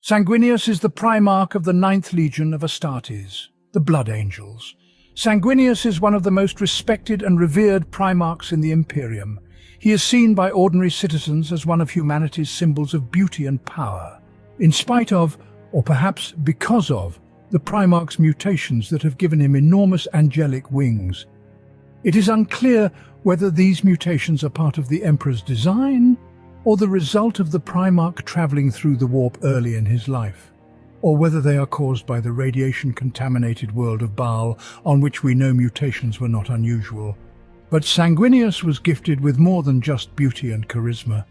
Sanguinius is the Primarch of the 9th Legion of Astartes, the Blood Angels. Sanguinius is one of the most respected and revered Primarchs in the Imperium. He is seen by ordinary citizens as one of humanity's symbols of beauty and power, in spite of, or perhaps because of, the Primarch's mutations that have given him enormous angelic wings. It is unclear whether these mutations are part of the Emperor's design, or the result of the Primarch traveling through the warp early in his life, or whether they are caused by the radiation-contaminated world of Baal, on which we know mutations were not unusual. But Sanguinius was gifted with more than just beauty and charisma.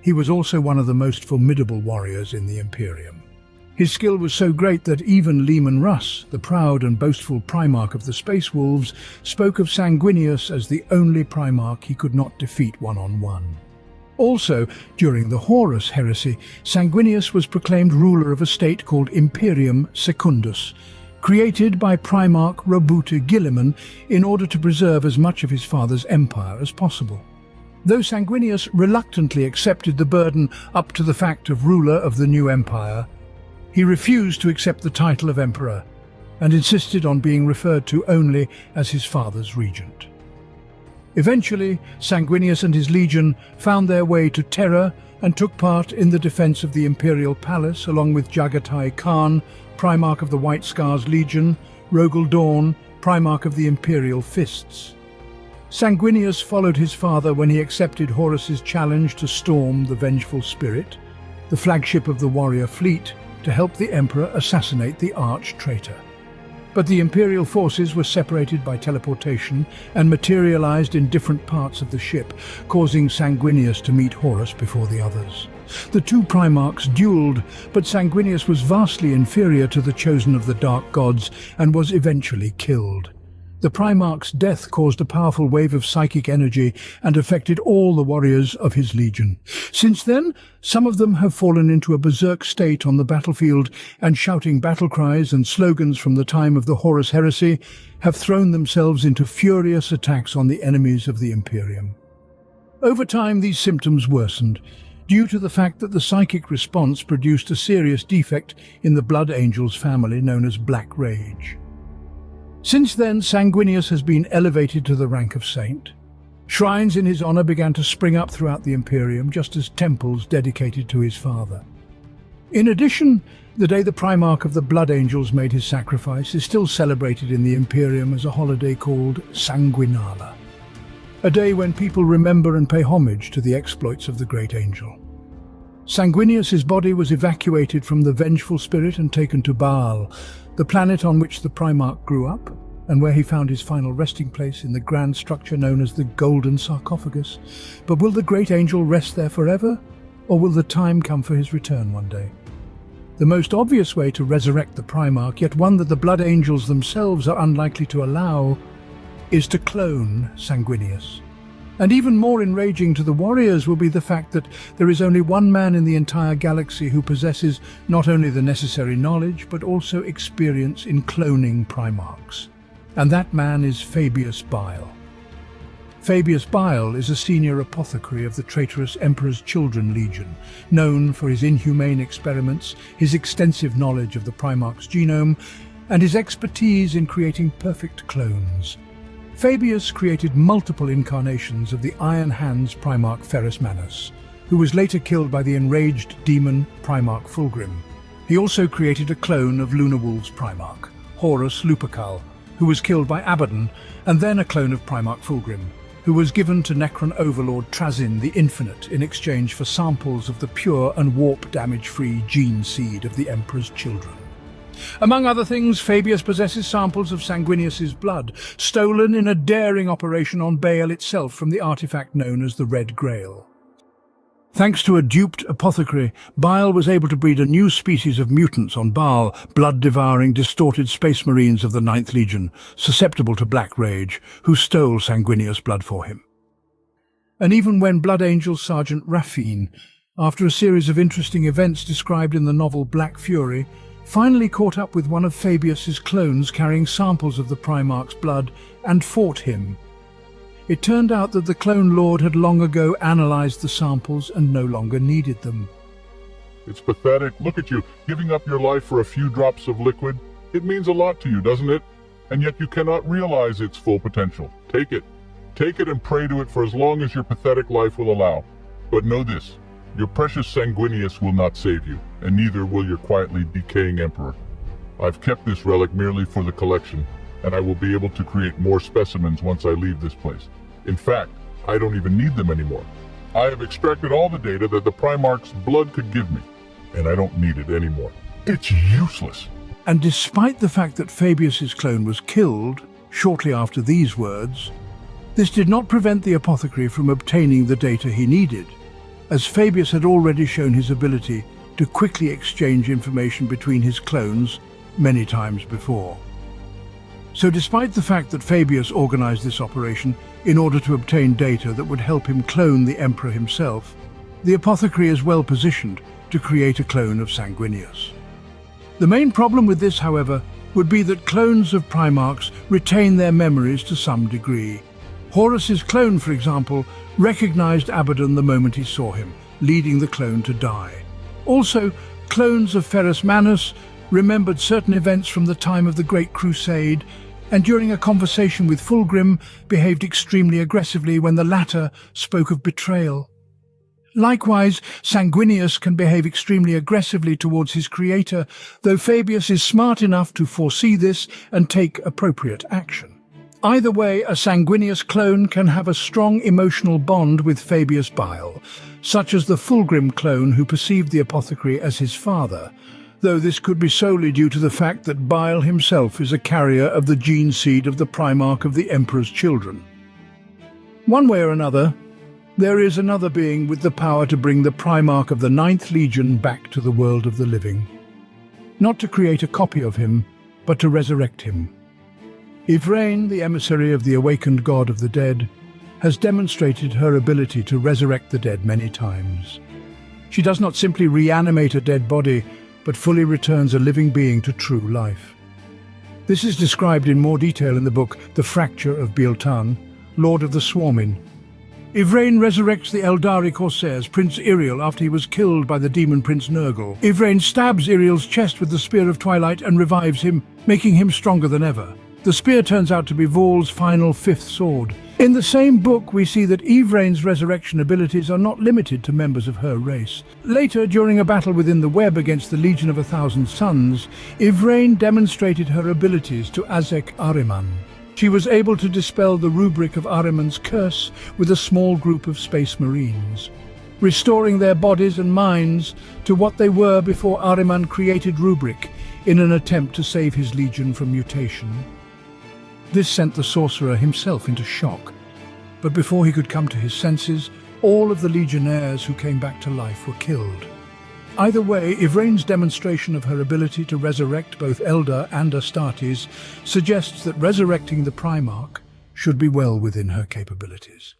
He was also one of the most formidable warriors in the Imperium. His skill was so great that even Leman Russ, the proud and boastful Primarch of the Space Wolves, spoke of Sanguinius as the only Primarch he could not defeat one-on-one. Also, during the Horus heresy, Sanguinius was proclaimed ruler of a state called Imperium Secundus, created by Primarch Robuta Guilliman in order to preserve as much of his father's empire as possible. Though Sanguinius reluctantly accepted the burden up to the fact of ruler of the new empire, he refused to accept the title of emperor and insisted on being referred to only as his father's regent. Eventually, Sanguinius and his legion found their way to Terra and took part in the defense of the Imperial Palace along with Jagatai Khan, Primarch of the White Scars Legion, Rogel Dawn, Primarch of the Imperial Fists. Sanguinius followed his father when he accepted Horus's challenge to storm the Vengeful Spirit, the flagship of the warrior fleet, to help the Emperor assassinate the arch-traitor. But the Imperial forces were separated by teleportation and materialized in different parts of the ship, causing Sanguinius to meet Horus before the others. The two Primarchs dueled, but Sanguinius was vastly inferior to the chosen of the Dark Gods and was eventually killed. The Primarch's death caused a powerful wave of psychic energy and affected all the warriors of his legion. Since then, some of them have fallen into a berserk state on the battlefield, and shouting battle cries and slogans from the time of the Horus heresy have thrown themselves into furious attacks on the enemies of the Imperium. Over time, these symptoms worsened, due to the fact that the psychic response produced a serious defect in the Blood Angels family known as Black Rage. Since then, Sanguinius has been elevated to the rank of saint. Shrines in his honor began to spring up throughout the Imperium, just as temples dedicated to his father. In addition, the day the Primarch of the Blood Angels made his sacrifice is still celebrated in the Imperium as a holiday called Sanguinala, a day when people remember and pay homage to the exploits of the great angel. Sanguinius's body was evacuated from the Vengeful Spirit and taken to Baal, the planet on which the Primarch grew up, and where he found his final resting place in the grand structure known as the Golden Sarcophagus. But will the great angel rest there forever, or will the time come for his return one day? The most obvious way to resurrect the Primarch, yet one that the Blood Angels themselves are unlikely to allow, is to clone Sanguinius. And even more enraging to the warriors will be the fact that there is only one man in the entire galaxy who possesses not only the necessary knowledge, but also experience in cloning Primarchs. And that man is Fabius Bile. Fabius Bile is a senior apothecary of the traitorous Emperor's Children Legion, known for his inhumane experiments, his extensive knowledge of the Primarch's genome, and his expertise in creating perfect clones. Fabius created multiple incarnations of the Iron Hands Primarch Ferrus Manus, who was later killed by the enraged demon Primarch Fulgrim. He also created a clone of Lunarwolf's Primarch, Horus Lupercal, who was killed by Abaddon, and then a clone of Primarch Fulgrim, who was given to Necron Overlord Trazyn the Infinite in exchange for samples of the pure and warp-damage-free gene seed of the Emperor's children. Among other things, Fabius possesses samples of Sanguinius's blood, stolen in a daring operation on Baal itself from the artifact known as the Red Grail. Thanks to a duped apothecary, Bile was able to breed a new species of mutants on Baal, blood-devouring, distorted space marines of the 9th Legion, susceptible to Black Rage, who stole Sanguinius' blood for him. And even when Blood Angel Sergeant Raffine, after a series of interesting events described in the novel Black Fury, finally caught up with one of Fabius's clones carrying samples of the Primarch's blood and fought him, it turned out that the clone lord had long ago analyzed the samples and no longer needed them. It's pathetic. Look at you, giving up your life for a few drops of liquid. It means a lot to you, doesn't it? And yet you cannot realize its full potential. Take it. Take it and pray to it for as long as your pathetic life will allow. But know this, your precious Sanguinius will not save you, and neither will your quietly decaying emperor. I've kept this relic merely for the collection, and I will be able to create more specimens once I leave this place. In fact, I don't even need them anymore. I have extracted all the data that the Primarchs' blood could give me, and I don't need it anymore. It's useless. And despite the fact that Fabius's clone was killed shortly after these words, this did not prevent the apothecary from obtaining the data he needed, as Fabius had already shown his ability to quickly exchange information between his clones many times before. So despite the fact that Fabius organized this operation in order to obtain data that would help him clone the Emperor himself, the apothecary is well positioned to create a clone of Sanguinius. The main problem with this, however, would be that clones of Primarchs retain their memories to some degree. Horus's clone, for example, recognized Abaddon the moment he saw him, leading the clone to die. Also, clones of Ferrus Manus remembered certain events from the time of the Great Crusade, and during a conversation with Fulgrim behaved extremely aggressively when the latter spoke of betrayal. Likewise, Sanguinius can behave extremely aggressively towards his creator, though Fabius is smart enough to foresee this and take appropriate action. Either way, a Sanguinius clone can have a strong emotional bond with Fabius Bile, such as the Fulgrim clone who perceived the apothecary as his father, though this could be solely due to the fact that Bile himself is a carrier of the gene seed of the Primarch of the Emperor's children. One way or another, there is another being with the power to bring the Primarch of the Ninth Legion back to the world of the living. Not to create a copy of him, but to resurrect him. Yvraine, the emissary of the awakened god of the dead, has demonstrated her ability to resurrect the dead many times. She does not simply reanimate a dead body, but fully returns a living being to true life. This is described in more detail in the book The Fracture of Bieltan, Lord of the Swarmin. Yvraine resurrects the Eldari Corsairs, Prince Iriel, after he was killed by the demon Prince Nurgle. Yvraine stabs Iriel's chest with the Spear of Twilight and revives him, making him stronger than ever. The spear turns out to be Vorl's final fifth sword. In the same book, we see that Yvraine's resurrection abilities are not limited to members of her race. Later, during a battle within the web against the Legion of a Thousand Suns, Yvraine demonstrated her abilities to Azek Ahriman. She was able to dispel the rubric of Ahriman's curse with a small group of Space Marines, restoring their bodies and minds to what they were before Ahriman created rubric in an attempt to save his legion from mutation. This sent the sorcerer himself into shock, but before he could come to his senses, all of the legionnaires who came back to life were killed. Either way, Yvraine's demonstration of her ability to resurrect both Eldar and Astartes suggests that resurrecting the Primarch should be well within her capabilities.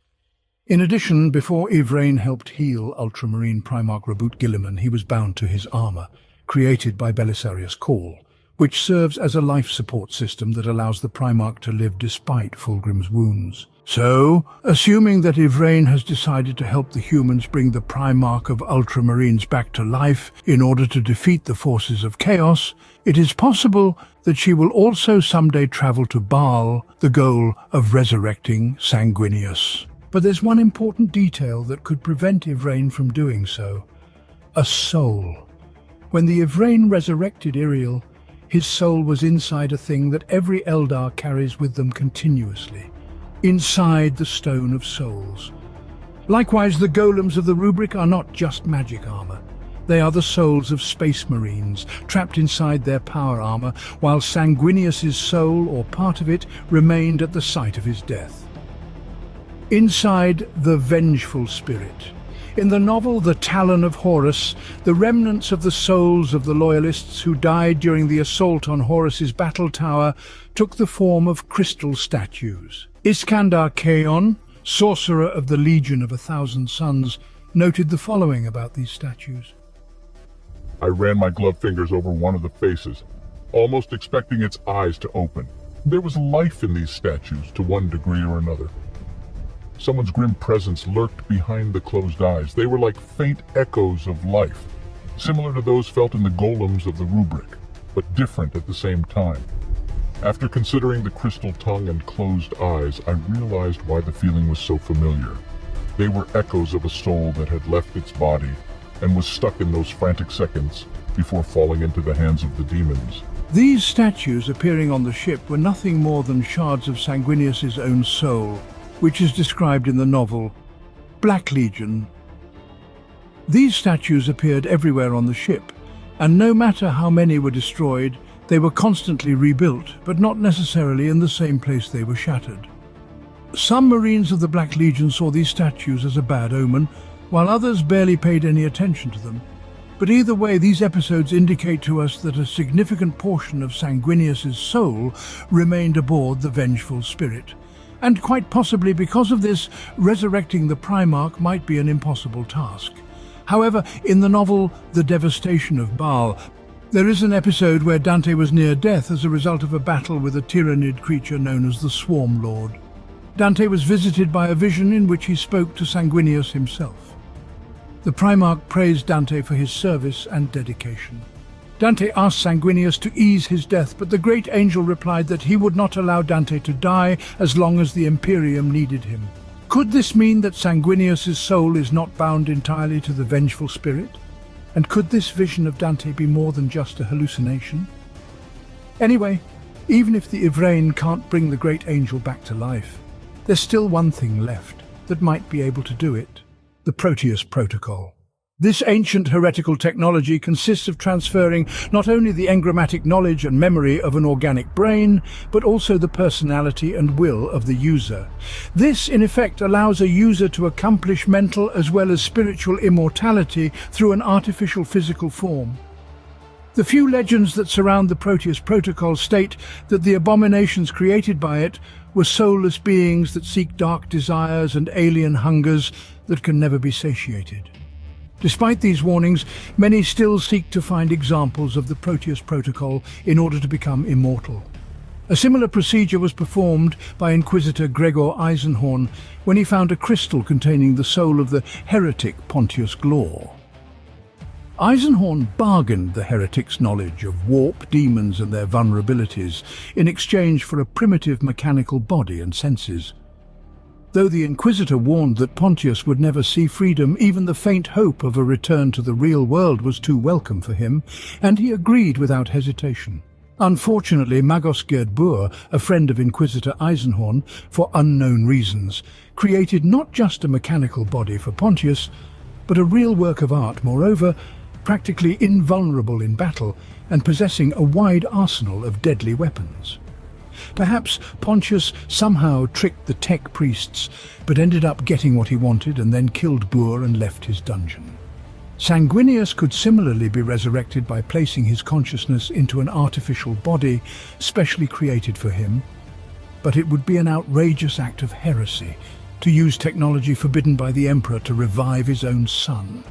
In addition, before Yvraine helped heal Ultramarine Primarch Rabut Gilliman, he was bound to his armor, created by Belisarius Cawl, which serves as a life support system that allows the Primarch to live despite Fulgrim's wounds. So, assuming that Yvraine has decided to help the humans bring the Primarch of Ultramarines back to life in order to defeat the forces of chaos, it is possible that she will also someday travel to Baal, the goal of resurrecting Sanguinius. But there's one important detail that could prevent Yvraine from doing so: a soul. When the Yvraine resurrected Iriel, his soul was inside a thing that every Eldar carries with them continuously, inside the Stone of Souls. Likewise, the golems of the rubric are not just magic armor. They are the souls of Space Marines, trapped inside their power armor, while Sanguinius's soul, or part of it, remained at the site of his death. Inside the Vengeful Spirit. In the novel The Talon of Horus, the remnants of the souls of the Loyalists who died during the assault on Horus's battle tower took the form of crystal statues. Iskandar Kaon, sorcerer of the Legion of a Thousand Suns, noted the following about these statues. I ran my gloved fingers over one of the faces, almost expecting its eyes to open. There was life in these statues to one degree or another. Someone's grim presence lurked behind the closed eyes. They were like faint echoes of life. similar to those felt in the golems of the rubric, but different at the same time. After considering the crystal tongue and closed eyes, I realized why the feeling was so familiar. They were echoes of a soul that had left its body and was stuck in those frantic seconds before falling into the hands of the demons. These statues appearing on the ship were nothing more than shards of Sanguinius's own soul, which is described in the novel Black Legion. These statues appeared everywhere on the ship, and no matter how many were destroyed, they were constantly rebuilt, but not necessarily in the same place they were shattered. Some Marines of the Black Legion saw these statues as a bad omen, while others barely paid any attention to them. But either way, these episodes indicate to us that a significant portion of Sanguinius's soul remained aboard the vengeful spirit. And quite possibly because of this, resurrecting the Primarch might be an impossible task. However, in the novel The Devastation of Baal, there is an episode where Dante was near death as a result of a battle with a tyrannid creature known as the Swarm Lord. Dante was visited by a vision in which he spoke to Sanguinius himself. The Primarch praised Dante for his service and dedication. Dante asked Sanguinius to ease his death, but the great angel replied that he would not allow Dante to die as long as the Imperium needed him. Could this mean that Sanguinius's soul is not bound entirely to the vengeful spirit? And could this vision of Dante be more than just a hallucination? Anyway, even if the Ivrain can't bring the great angel back to life, there's still one thing left that might be able to do it: the Proteus Protocol. This ancient heretical technology consists of transferring not only the engrammatic knowledge and memory of an organic brain, but also the personality and will of the user. This, in effect, allows a user to accomplish mental as well as spiritual immortality through an artificial physical form. The few legends that surround the Proteus Protocol state that the abominations created by it were soulless beings that seek dark desires and alien hungers that can never be satiated. Despite these warnings, many still seek to find examples of the Proteus Protocol in order to become immortal. A similar procedure was performed by Inquisitor Gregor Eisenhorn when he found a crystal containing the soul of the heretic Pontius Glor. Eisenhorn bargained the heretic's knowledge of warp, demons and their vulnerabilities in exchange for a primitive mechanical body and senses. Though the Inquisitor warned that Pontius would never see freedom, even the faint hope of a return to the real world was too welcome for him, and he agreed without hesitation. Unfortunately, Magos Gerd-Bur, a friend of Inquisitor Eisenhorn, for unknown reasons, created not just a mechanical body for Pontius, but a real work of art, moreover, practically invulnerable in battle and possessing a wide arsenal of deadly weapons. Perhaps Pontius somehow tricked the tech priests, but ended up getting what he wanted and then killed Bur and left his dungeon. Sanguinius could similarly be resurrected by placing his consciousness into an artificial body specially created for him, but it would be an outrageous act of heresy to use technology forbidden by the Emperor to revive his own son.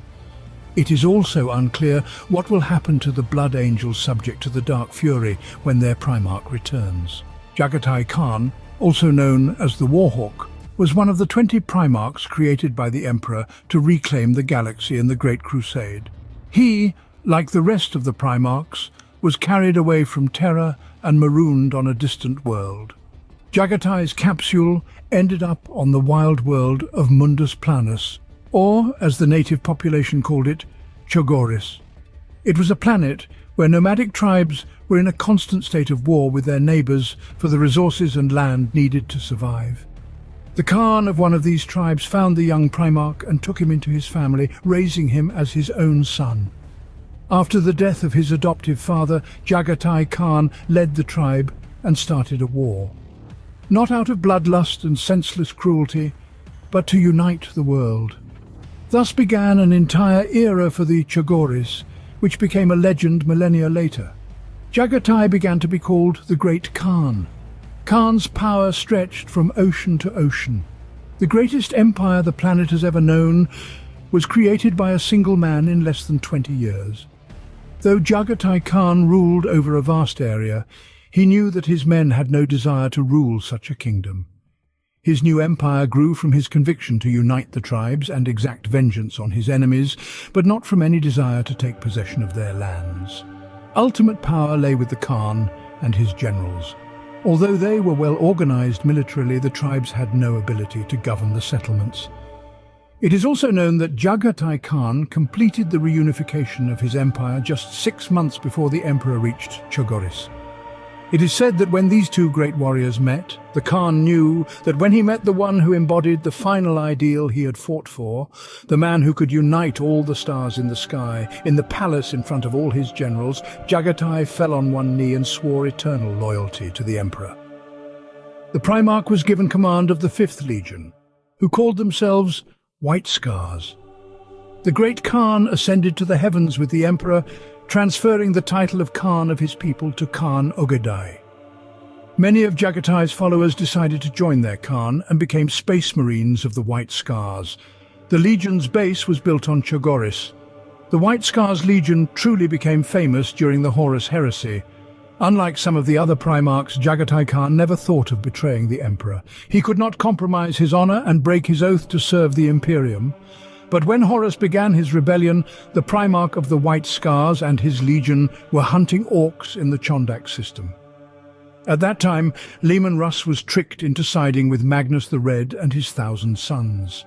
It is also unclear what will happen to the Blood Angels subject to the Dark Fury when their Primarch returns. Jagatai Khan, also known as the Warhawk, was one of the 20 Primarchs created by the Emperor to reclaim the galaxy in the Great Crusade. He, like the rest of the Primarchs, was carried away from Terra and marooned on a distant world. Jagatai's capsule ended up on the wild world of Mundus Planus, or, as the native population called it, Chogoris. It was a planet where nomadic tribes were in a constant state of war with their neighbours for the resources and land needed to survive. The Khan of one of these tribes found the young Primarch and took him into his family, raising him as his own son. After the death of his adoptive father, Jagatai Khan led the tribe and started a war. Not out of bloodlust and senseless cruelty, but to unite the world. Thus began an entire era for the Chogoris, which became a legend millennia later. Jagatai began to be called the Great Khan. Khan's power stretched from ocean to ocean. The greatest empire the planet has ever known was created by a single man in less than 20 years. Though Jagatai Khan ruled over a vast area, he knew that his men had no desire to rule such a kingdom. His new empire grew from his conviction to unite the tribes and exact vengeance on his enemies, but not from any desire to take possession of their lands. Ultimate power lay with the Khan and his generals. Although they were well organized militarily, the tribes had no ability to govern the settlements. It is also known that Jagatai Khan completed the reunification of his empire just 6 months before the emperor reached Chogoris. It is said that when these two great warriors met, the Khan knew that when he met the one who embodied the final ideal he had fought for, the man who could unite all the stars in the sky, in the palace in front of all his generals, Jagatai fell on one knee and swore eternal loyalty to the emperor. The Primarch was given command of the 5th Legion, who called themselves White Scars. The great Khan ascended to the heavens with the emperor, transferring the title of Khan of his people to Khan Ogedai. Many of Jagatai's followers decided to join their Khan and became Space Marines of the White Scars. The Legion's base was built on Chogoris. The White Scars Legion truly became famous during the Horus Heresy. Unlike some of the other Primarchs, Jagatai Khan never thought of betraying the Emperor. He could not compromise his honor and break his oath to serve the Imperium. But when Horus began his rebellion, the Primarch of the White Scars and his legion were hunting orcs in the Chondak system. At that time, Leman Russ was tricked into siding with Magnus the Red and his 1,000 sons.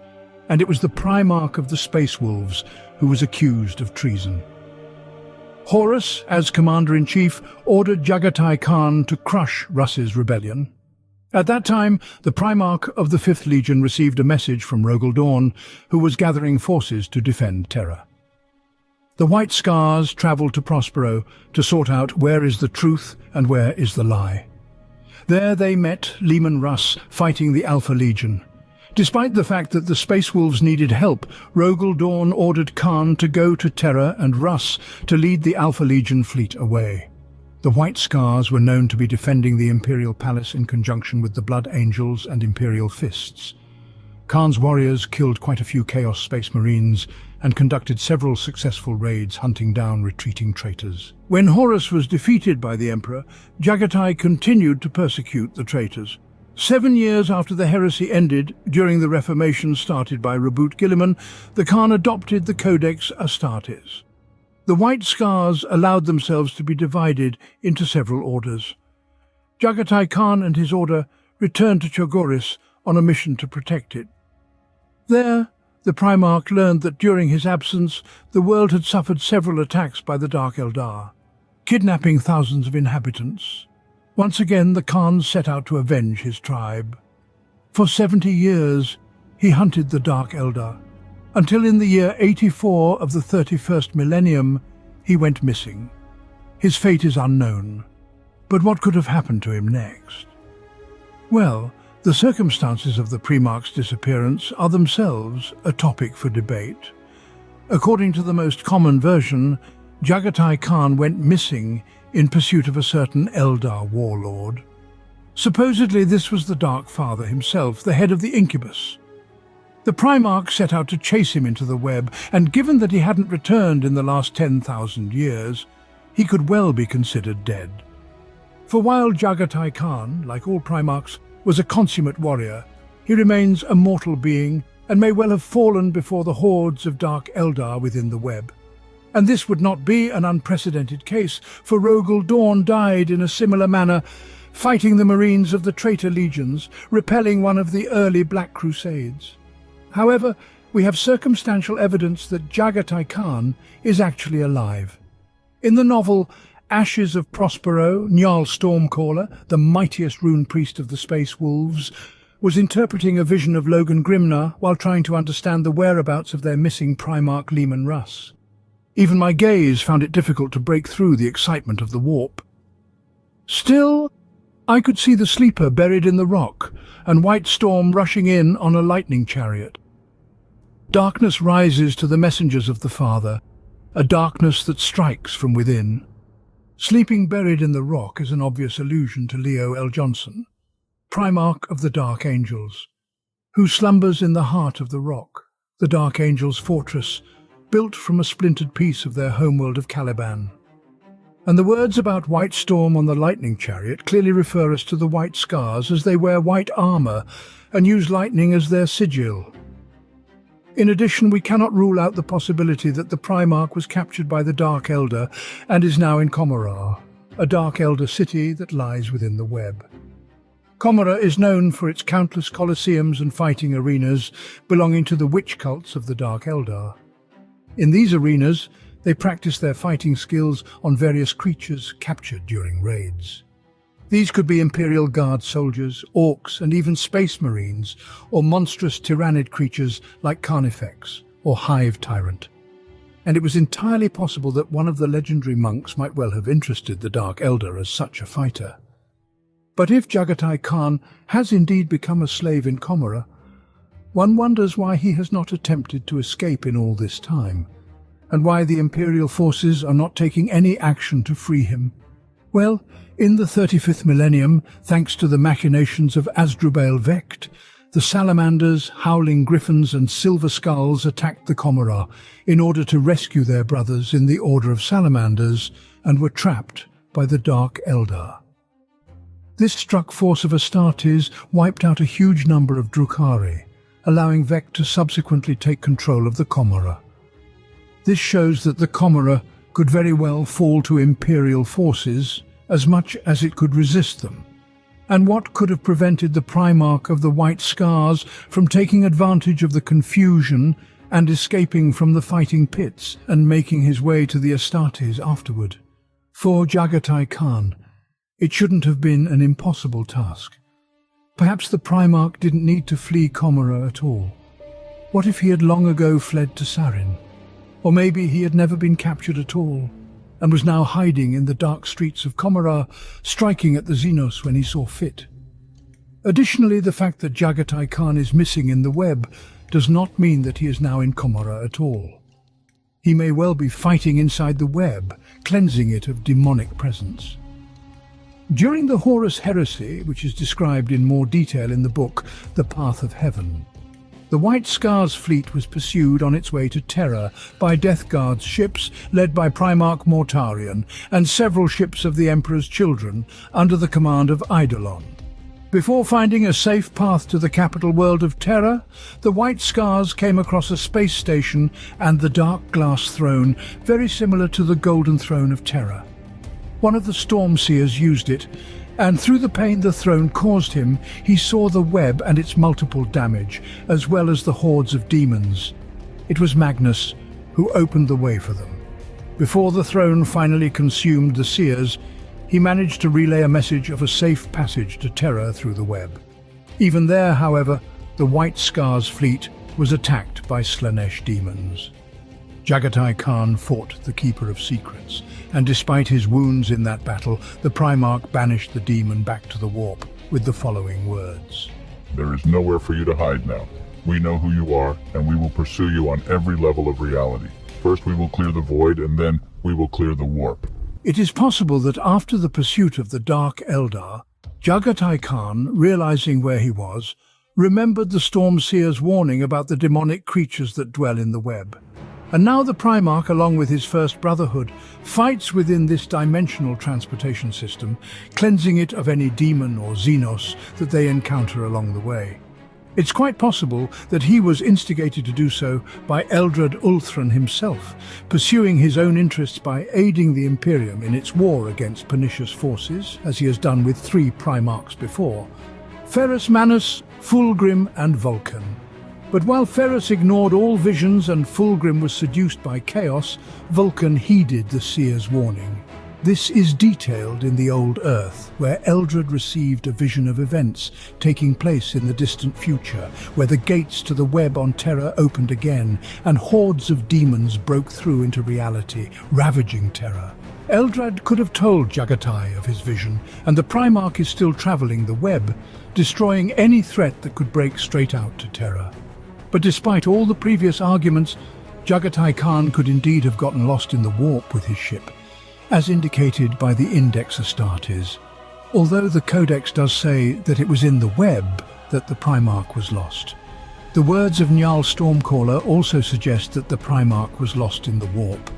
And it was the Primarch of the Space Wolves who was accused of treason. Horus, as Commander-in-Chief, ordered Jagatai Khan to crush Russ's rebellion. At that time, the Primarch of the 5th Legion received a message from Rogel Dawn, who was gathering forces to defend Terra. The White Scars travelled to Prospero to sort out where is the truth and where is the lie. There they met Leman Russ fighting the Alpha Legion. Despite the fact that the Space Wolves needed help, Rogel Dawn ordered Khan to go to Terra and Russ to lead the Alpha Legion fleet away. The White Scars were known to be defending the Imperial Palace in conjunction with the Blood Angels and Imperial Fists. Khan's warriors killed quite a few Chaos Space Marines and conducted several successful raids hunting down retreating traitors. When Horus was defeated by the Emperor, Jagatai continued to persecute the traitors. 7 years after the heresy ended, during the Reformation started by Reboot Gilliman, the Khan adopted the Codex Astartes. The White Scars allowed themselves to be divided into several orders. Jagatai Khan and his order returned to Chogoris on a mission to protect it. There, the Primarch learned that during his absence, the world had suffered several attacks by the Dark Eldar, kidnapping thousands of inhabitants. Once again, the Khan set out to avenge his tribe. For 70 years, he hunted the Dark Eldar, until in the year 84 of the 31st millennium, he went missing. His fate is unknown. But what could have happened to him next? Well, the circumstances of the Primarch's disappearance are themselves a topic for debate. According to the most common version, Jagatai Khan went missing in pursuit of a certain Eldar warlord. Supposedly this was the Dark Father himself, the head of the Incubus. The Primarch set out to chase him into the web, and given that he hadn't returned in the last 10,000 years, he could well be considered dead. For while Jagatai Khan, like all Primarchs, was a consummate warrior, he remains a mortal being and may well have fallen before the hordes of Dark Eldar within the web. And this would not be an unprecedented case, for Rogel Dawn died in a similar manner, fighting the Marines of the traitor legions, repelling one of the early Black Crusades. However, we have circumstantial evidence that Jagatai Khan is actually alive. In the novel Ashes of Prospero, Njal Stormcaller, the mightiest rune priest of the Space Wolves, was interpreting a vision of Logan Grimnar while trying to understand the whereabouts of their missing Primarch Leman Russ. Even my gaze found it difficult to break through the excitement of the warp. Still, I could see the sleeper buried in the rock, and White Storm rushing in on a lightning chariot. Darkness rises to the messengers of the Father, a darkness that strikes from within. Sleeping buried in the rock is an obvious allusion to Leo L. Johnson, Primarch of the Dark Angels, who slumbers in the heart of the rock, the Dark Angels' fortress, built from a splintered piece of their homeworld of Caliban. And the words about White Storm on the lightning chariot clearly refer us to the White Scars, as they wear white armor and use lightning as their sigil. In addition, we cannot rule out the possibility that the Primarch was captured by the Dark Elder and is now in Commorragh, a Dark Elder city that lies within the web. Commorragh is known for its countless colosseums and fighting arenas belonging to the witch cults of the Dark Eldar. In these arenas, they practice their fighting skills on various creatures captured during raids. These could be Imperial Guard soldiers, orcs, and even space marines, or monstrous tyrannid creatures like Carnifex or Hive Tyrant. And it was entirely possible that one of the legendary monks might well have interested the Dark Elder as such a fighter. But if Jaghatai Khan has indeed become a slave in Commorragh, one wonders why he has not attempted to escape in all this time, and why the Imperial forces are not taking any action to free him. Well, in the 35th millennium, thanks to the machinations of Asdrubal Vecht, the Salamanders, Howling Griffins and Silver Skulls attacked the Commorragh in order to rescue their brothers in the Order of Salamanders and were trapped by the Dark Eldar. This struck force of Astartes wiped out a huge number of Drukhari, allowing Vecht to subsequently take control of the Commorragh. This shows that the Commorragh could very well fall to Imperial forces as much as it could resist them. And what could have prevented the Primarch of the White Scars from taking advantage of the confusion and escaping from the fighting pits and making his way to the Astartes afterward? For Jaghatai Khan, it shouldn't have been an impossible task. Perhaps the Primarch didn't need to flee Commorragh at all. What if he had long ago fled to Sarin? Or maybe he had never been captured at all, and was now hiding in the dark streets of Commorragh, striking at the Xenos when he saw fit. Additionally, the fact that Jaghatai Khan is missing in the web does not mean that he is now in Commorragh at all. He may well be fighting inside the web, cleansing it of demonic presence. During the Horus Heresy, which is described in more detail in the book The Path of Heaven, the White Scars fleet was pursued on its way to Terra by Death Guard's ships led by Primarch Mortarion and several ships of the Emperor's children under the command of Eidolon. Before finding a safe path to the capital world of Terra, the White Scars came across a space station and the dark glass throne, very similar to the Golden Throne of Terra. One of the Stormseers used it, and through the pain the throne caused him, he saw the web and its multiple damage, as well as the hordes of demons. It was Magnus who opened the way for them. Before the throne finally consumed the Seers, he managed to relay a message of a safe passage to Terra through the web. Even there, however, the White Scars fleet was attacked by Slanesh demons. Jaghatai Khan fought the Keeper of Secrets, and despite his wounds in that battle, the Primarch banished the demon back to the warp with the following words. There is nowhere for you to hide now. We know who you are, and we will pursue you on every level of reality. First we will clear the void, and then we will clear the warp. It is possible that after the pursuit of the Dark Eldar, Jaghatai Khan, realizing where he was, remembered the Stormseer's warning about the demonic creatures that dwell in the web. And now the Primarch, along with his First Brotherhood, fights within this dimensional transportation system, cleansing it of any demon or Xenos that they encounter along the way. It's quite possible that he was instigated to do so by Eldrad Ulthran himself, pursuing his own interests by aiding the Imperium in its war against pernicious forces, as he has done with 3 Primarchs before: Ferrus Manus, Fulgrim and Vulcan. But while Ferrus ignored all visions and Fulgrim was seduced by chaos, Vulcan heeded the Seer's warning. This is detailed in the Old Earth, where Eldrad received a vision of events taking place in the distant future, where the gates to the web on Terra opened again, and hordes of demons broke through into reality, ravaging Terra. Eldrad could have told Jaghatai of his vision, and the Primarch is still traveling the web, destroying any threat that could break straight out to Terra. But despite all the previous arguments, Jaghatai Khan could indeed have gotten lost in the warp with his ship, as indicated by the Index Astartes, although the Codex does say that it was in the web that the Primarch was lost. The words of Njal Stormcaller also suggest that the Primarch was lost in the warp.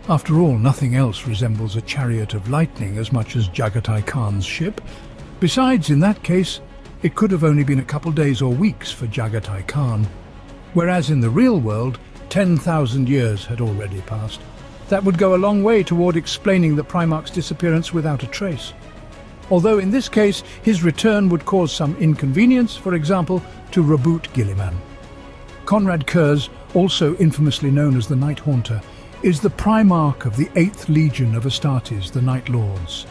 After all, nothing else resembles a chariot of lightning as much as Jagatai Khan's ship. Besides, in that case, it could have only been a couple days or weeks for Jagatai Khan. Whereas in the real world, 10,000 years had already passed. That would go a long way toward explaining the Primarch's disappearance without a trace. Although in this case, his return would cause some inconvenience, for example, to reboot Gilliman. Konrad Curze, also infamously known as the Night Haunter, is the Primarch of the 8th Legion of Astartes, the Night Lords.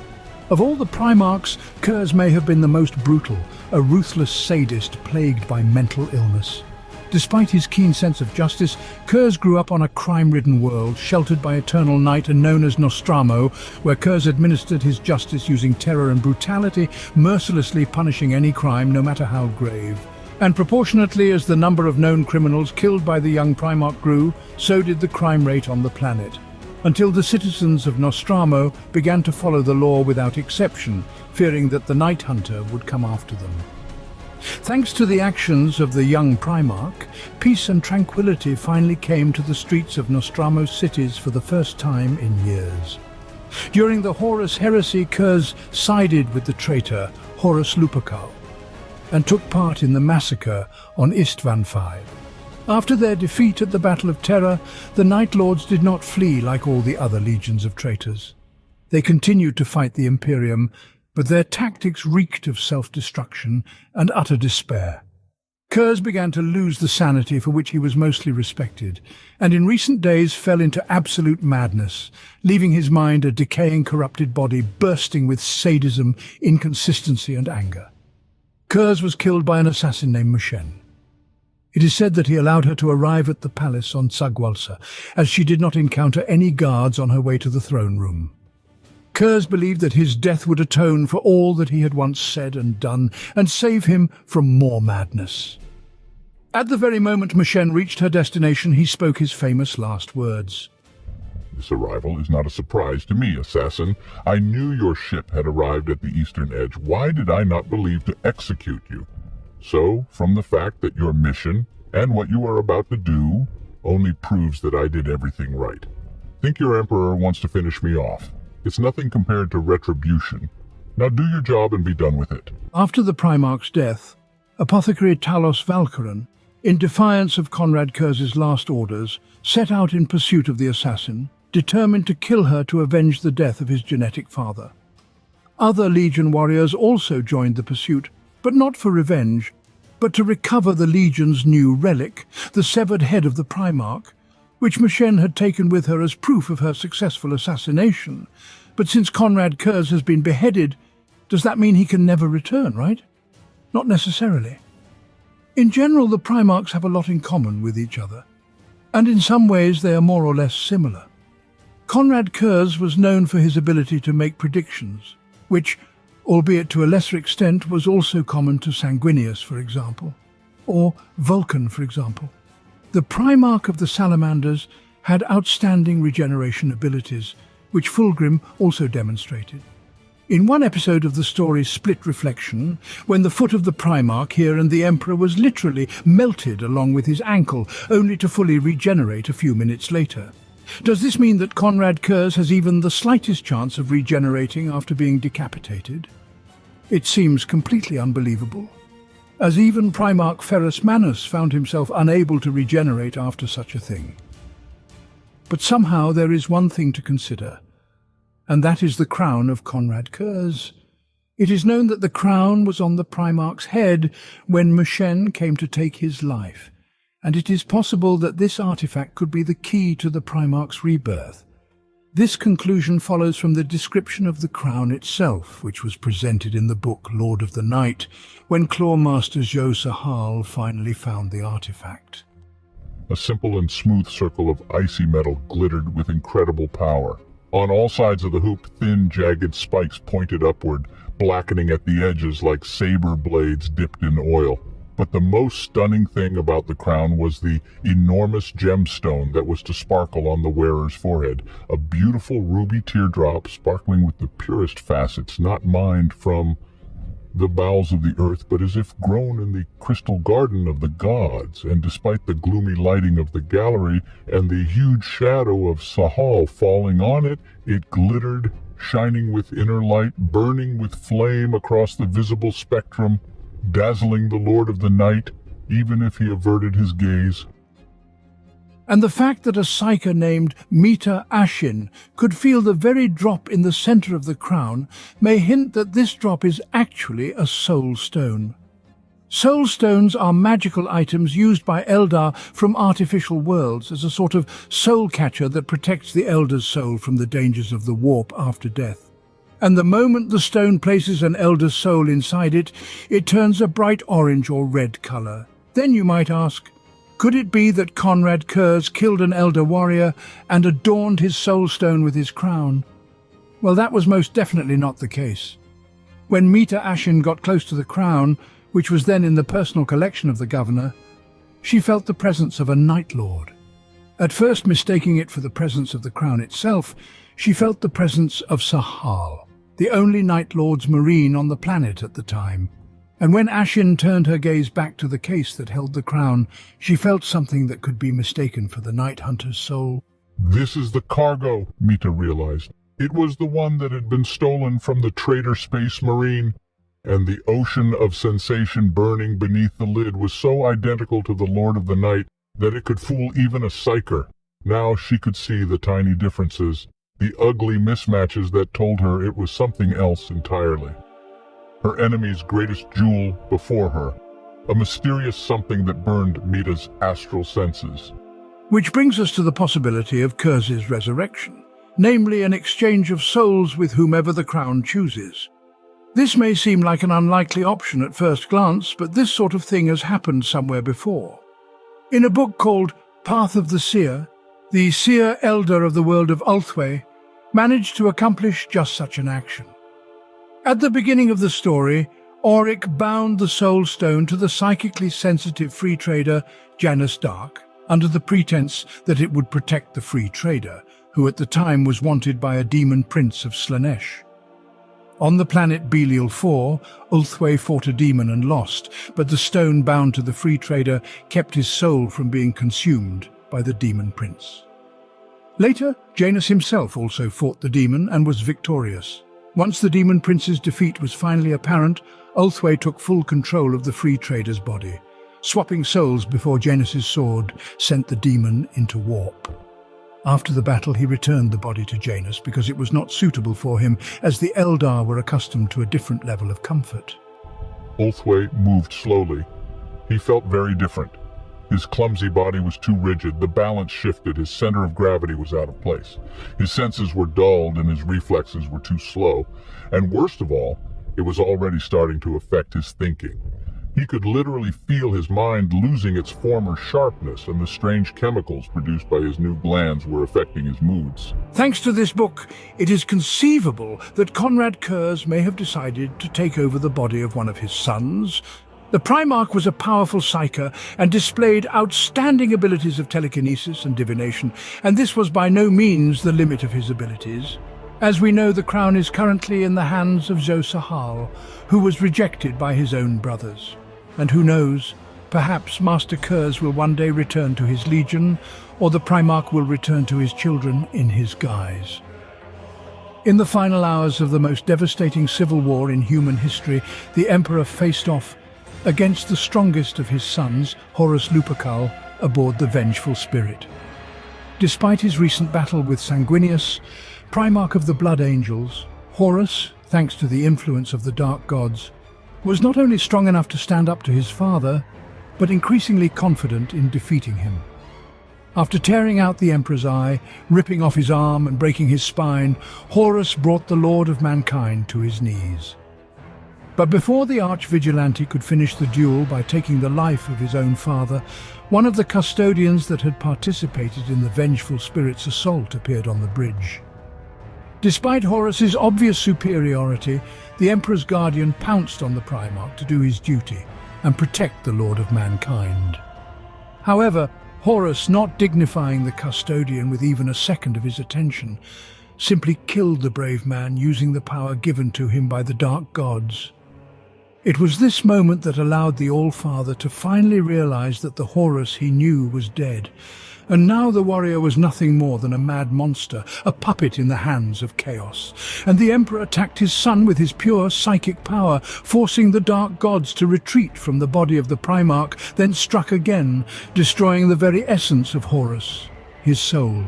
Of all the Primarchs, Curze may have been the most brutal, a ruthless sadist plagued by mental illness. Despite his keen sense of justice, Curze grew up on a crime-ridden world, sheltered by eternal night and known as Nostramo, where Curze administered his justice using terror and brutality, mercilessly punishing any crime, no matter how grave. And proportionately as the number of known criminals killed by the young Primarch grew, so did the crime rate on the planet, until the citizens of Nostramo began to follow the law without exception, fearing that the Night Hunter would come after them. Thanks to the actions of the young Primarch, peace and tranquility finally came to the streets of Nostramo's cities for the first time in years. During the Horus Heresy, Curze sided with the traitor Horus Lupercal and took part in the massacre on Istvan V. After their defeat at the Battle of Terra, the Night Lords did not flee like all the other legions of traitors. They continued to fight the Imperium, but their tactics reeked of self-destruction and utter despair. Curze began to lose the sanity for which he was mostly respected, and in recent days fell into absolute madness, leaving his mind a decaying, corrupted body bursting with sadism, inconsistency and anger. Curze was killed by an assassin named Mushen. It is said that he allowed her to arrive at the palace on Tsagwalsa, as she did not encounter any guards on her way to the throne room. Curze believed that his death would atone for all that he had once said and done, and save him from more madness. At the very moment Mushen reached her destination, he spoke his famous last words. This arrival is not a surprise to me, assassin. I knew your ship had arrived at the eastern edge. Why did I not believe to execute you? So, from the fact that your mission and what you are about to do only proves that I did everything right. Think your Emperor wants to finish me off. It's nothing compared to retribution. Now do your job and be done with it. After the Primarch's death, Apothecary Talos Valkyran, in defiance of Konrad Curze's last orders, set out in pursuit of the assassin, determined to kill her to avenge the death of his genetic father. Other Legion warriors also joined the pursuit, but not for revenge, but to recover the Legion's new relic, the severed head of the Primarch, which Mushen had taken with her as proof of her successful assassination. But since Konrad Curze has been beheaded, does that mean he can never return, right? Not necessarily. In general, the Primarchs have a lot in common with each other, and in some ways they are more or less similar. Konrad Curze was known for his ability to make predictions, which, albeit to a lesser extent, was also common to Sanguinius, for example, or Vulcan, for example. The Primarch of the Salamanders had outstanding regeneration abilities, which Fulgrim also demonstrated. In one episode of the story Split Reflection, when the foot of the Primarch here and the Emperor was literally melted along with his ankle, only to fully regenerate a few minutes later. Does this mean that Konrad Curze has even the slightest chance of regenerating after being decapitated? It seems completely unbelievable, as even Primarch Ferrus Manus found himself unable to regenerate after such a thing. But somehow there is one thing to consider, and that is the crown of Konrad Curze. It is known that the crown was on the Primarch's head when Mushen came to take his life, and it is possible that this artifact could be the key to the Primarch's rebirth. This conclusion follows from the description of the crown itself, which was presented in the book Lord of the Night, when Clawmaster Zhou Sahal finally found the artifact. A simple and smooth circle of icy metal glittered with incredible power. On all sides of the hoop, thin, jagged spikes pointed upward, blackening at the edges like saber blades dipped in oil. But the most stunning thing about the crown was the enormous gemstone that was to sparkle on the wearer's forehead, a beautiful ruby teardrop sparkling with the purest facets not mined from the bowels of the earth, but as if grown in the crystal garden of the gods, and despite the gloomy lighting of the gallery and the huge shadow of Sahal falling on it, it glittered, shining with inner light, burning with flame across the visible spectrum, dazzling the Lord of the Night, even if he averted his gaze. And the fact that a psyker named Mita Ashin could feel the very drop in the center of the crown may hint that this drop is actually a soul stone. Soul stones are magical items used by Eldar from artificial worlds as a sort of soul catcher that protects the Elder's soul from the dangers of the warp after death. And the moment the stone places an Elder's soul inside it, it turns a bright orange or red color. Then you might ask, could it be that Konrad Curze killed an Elder warrior and adorned his soul stone with his crown? Well, that was most definitely not the case. When Mita Ashin got close to the crown, which was then in the personal collection of the governor, she felt the presence of a Night Lord. At first mistaking it for the presence of the crown itself, she felt the presence of Sahal, the only Night Lord's marine on the planet at the time. And when Ashin turned her gaze back to the case that held the crown, she felt something that could be mistaken for the Night Hunter's soul. This is the cargo, Mita realized. It was the one that had been stolen from the traitor Space Marine, and the ocean of sensation burning beneath the lid was so identical to the Lord of the Night that it could fool even a psyker. Now she could see the tiny differences, the ugly mismatches that told her it was something else entirely. Her enemy's greatest jewel before her, a mysterious something that burned Mita's astral senses. Which brings us to the possibility of Curze's resurrection, namely an exchange of souls with whomever the crown chooses. This may seem like an unlikely option at first glance, but this sort of thing has happened somewhere before. In a book called Path of the Seer, the Seer Elder of the world of Ulthwé managed to accomplish just such an action. At the beginning of the story, Auric bound the Soul Stone to the psychically sensitive free trader Janus Dark, under the pretense that it would protect the free trader, who at the time was wanted by a demon prince of Slaanesh. On the planet Belial 4, Ulthwé fought a demon and lost, but the stone bound to the free trader kept his soul from being consumed by the demon prince. Later, Janus himself also fought the demon and was victorious. Once the demon prince's defeat was finally apparent, Ulthwé took full control of the free trader's body, swapping souls before Janus's sword sent the demon into warp. After the battle, he returned the body to Janus because it was not suitable for him, as the Eldar were accustomed to a different level of comfort. Ulthwé moved slowly. He felt very different. His clumsy body was too rigid, the balance shifted, his center of gravity was out of place. His senses were dulled and his reflexes were too slow. And worst of all, it was already starting to affect his thinking. He could literally feel his mind losing its former sharpness, and the strange chemicals produced by his new glands were affecting his moods. Thanks to this book, it is conceivable that Konrad Curze may have decided to take over the body of one of his sons. The Primarch was a powerful psyker and displayed outstanding abilities of telekinesis and divination, and this was by no means the limit of his abilities. As we know, the crown is currently in the hands of Sahal, who was rejected by his own brothers. And who knows, perhaps Master Curze will one day return to his legion, or the Primarch will return to his children in his guise. In the final hours of the most devastating civil war in human history, the Emperor faced off against the strongest of his sons, Horus Lupercal, aboard the Vengeful Spirit. Despite his recent battle with Sanguinius, Primarch of the Blood Angels, Horus, thanks to the influence of the Dark Gods, was not only strong enough to stand up to his father, but increasingly confident in defeating him. After tearing out the Emperor's eye, ripping off his arm and breaking his spine, Horus brought the Lord of Mankind to his knees. But before the Arch-Vigilante could finish the duel by taking the life of his own father, one of the custodians that had participated in the Vengeful Spirit's assault appeared on the bridge. Despite Horus's obvious superiority, the Emperor's Guardian pounced on the Primarch to do his duty and protect the Lord of Mankind. However, Horus, not dignifying the custodian with even a second of his attention, simply killed the brave man using the power given to him by the Dark Gods. It was this moment that allowed the All-Father to finally realize that the Horus he knew was dead. And now the warrior was nothing more than a mad monster, a puppet in the hands of chaos. And the Emperor attacked his son with his pure psychic power, forcing the dark gods to retreat from the body of the Primarch, then struck again, destroying the very essence of Horus, his soul.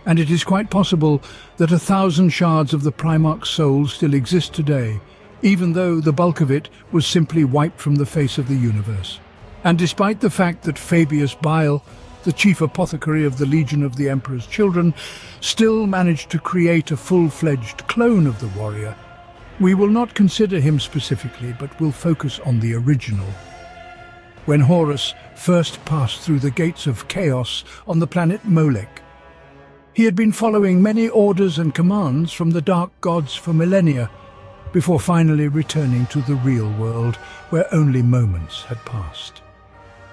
And it is quite possible that 1,000 shards of the Primarch's soul still exist today, even though the bulk of it was simply wiped from the face of the universe. And despite the fact that Fabius Bile, the chief apothecary of the Legion of the Emperor's Children, still managed to create a full-fledged clone of the warrior, we will not consider him specifically, but will focus on the original. When Horus first passed through the gates of chaos on the planet Molech, he had been following many orders and commands from the dark gods for millennia, before finally returning to the real world, where only moments had passed.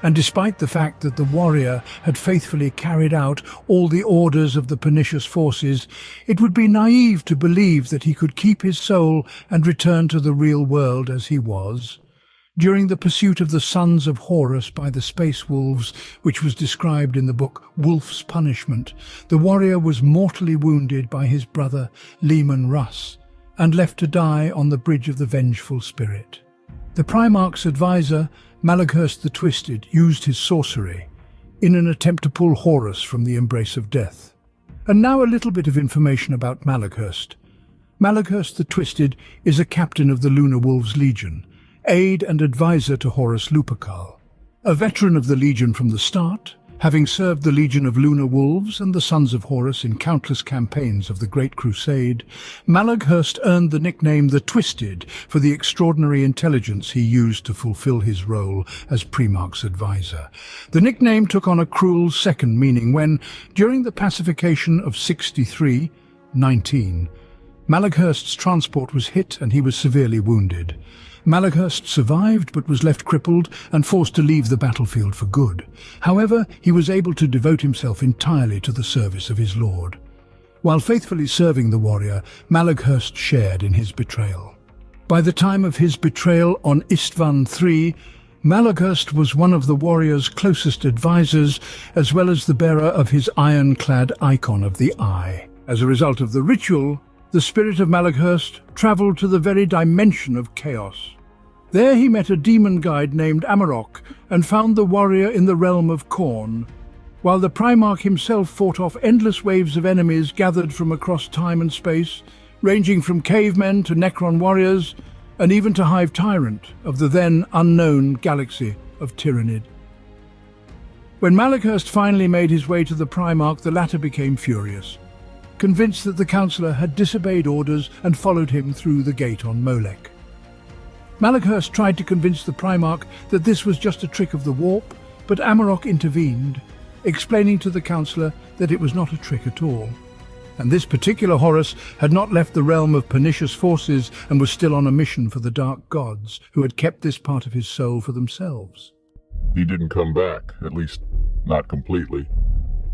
And despite the fact that the warrior had faithfully carried out all the orders of the pernicious forces, it would be naive to believe that he could keep his soul and return to the real world as he was. During the pursuit of the sons of Horus by the space wolves, which was described in the book Wolf's Punishment, the warrior was mortally wounded by his brother Leman Russ, and left to die on the Bridge of the Vengeful Spirit. The Primarch's advisor, Malaghurst the Twisted, used his sorcery in an attempt to pull Horus from the embrace of death. And now a little bit of information about Malaghurst. Malaghurst the Twisted is a captain of the Lunar Wolves Legion, aide and advisor to Horus Lupercal. A veteran of the Legion from the start, having served the Legion of Lunar Wolves and the Sons of Horus in countless campaigns of the Great Crusade, Malaghurst earned the nickname the Twisted for the extraordinary intelligence he used to fulfill his role as Primarch's advisor. The nickname took on a cruel second meaning when, during the pacification of 63-19, Malaghurst's transport was hit and he was severely wounded. Malaghurst survived but was left crippled and forced to leave the battlefield for good. However, he was able to devote himself entirely to the service of his lord. While faithfully serving the warrior, Malaghurst shared in his betrayal. By the time of his betrayal on Istvan III, Malaghurst was one of the warrior's closest advisors, as well as the bearer of his ironclad icon of the Eye. As a result of the ritual, the spirit of Malaghurst travelled to the very dimension of chaos. There he met a demon guide named Amarok and found the warrior in the realm of Khorne, while the Primarch himself fought off endless waves of enemies gathered from across time and space, ranging from cavemen to Necron warriors, and even to Hive Tyrant of the then unknown galaxy of Tyrannid. When Malaghurst finally made his way to the Primarch, the latter became furious, convinced that the councillor had disobeyed orders and followed him through the gate on Molech. Malaghurst tried to convince the Primarch that this was just a trick of the warp, but Amarok intervened, explaining to the councillor that it was not a trick at all. And this particular Horus had not left the realm of pernicious forces and was still on a mission for the dark gods, who had kept this part of his soul for themselves. He didn't come back, at least not completely.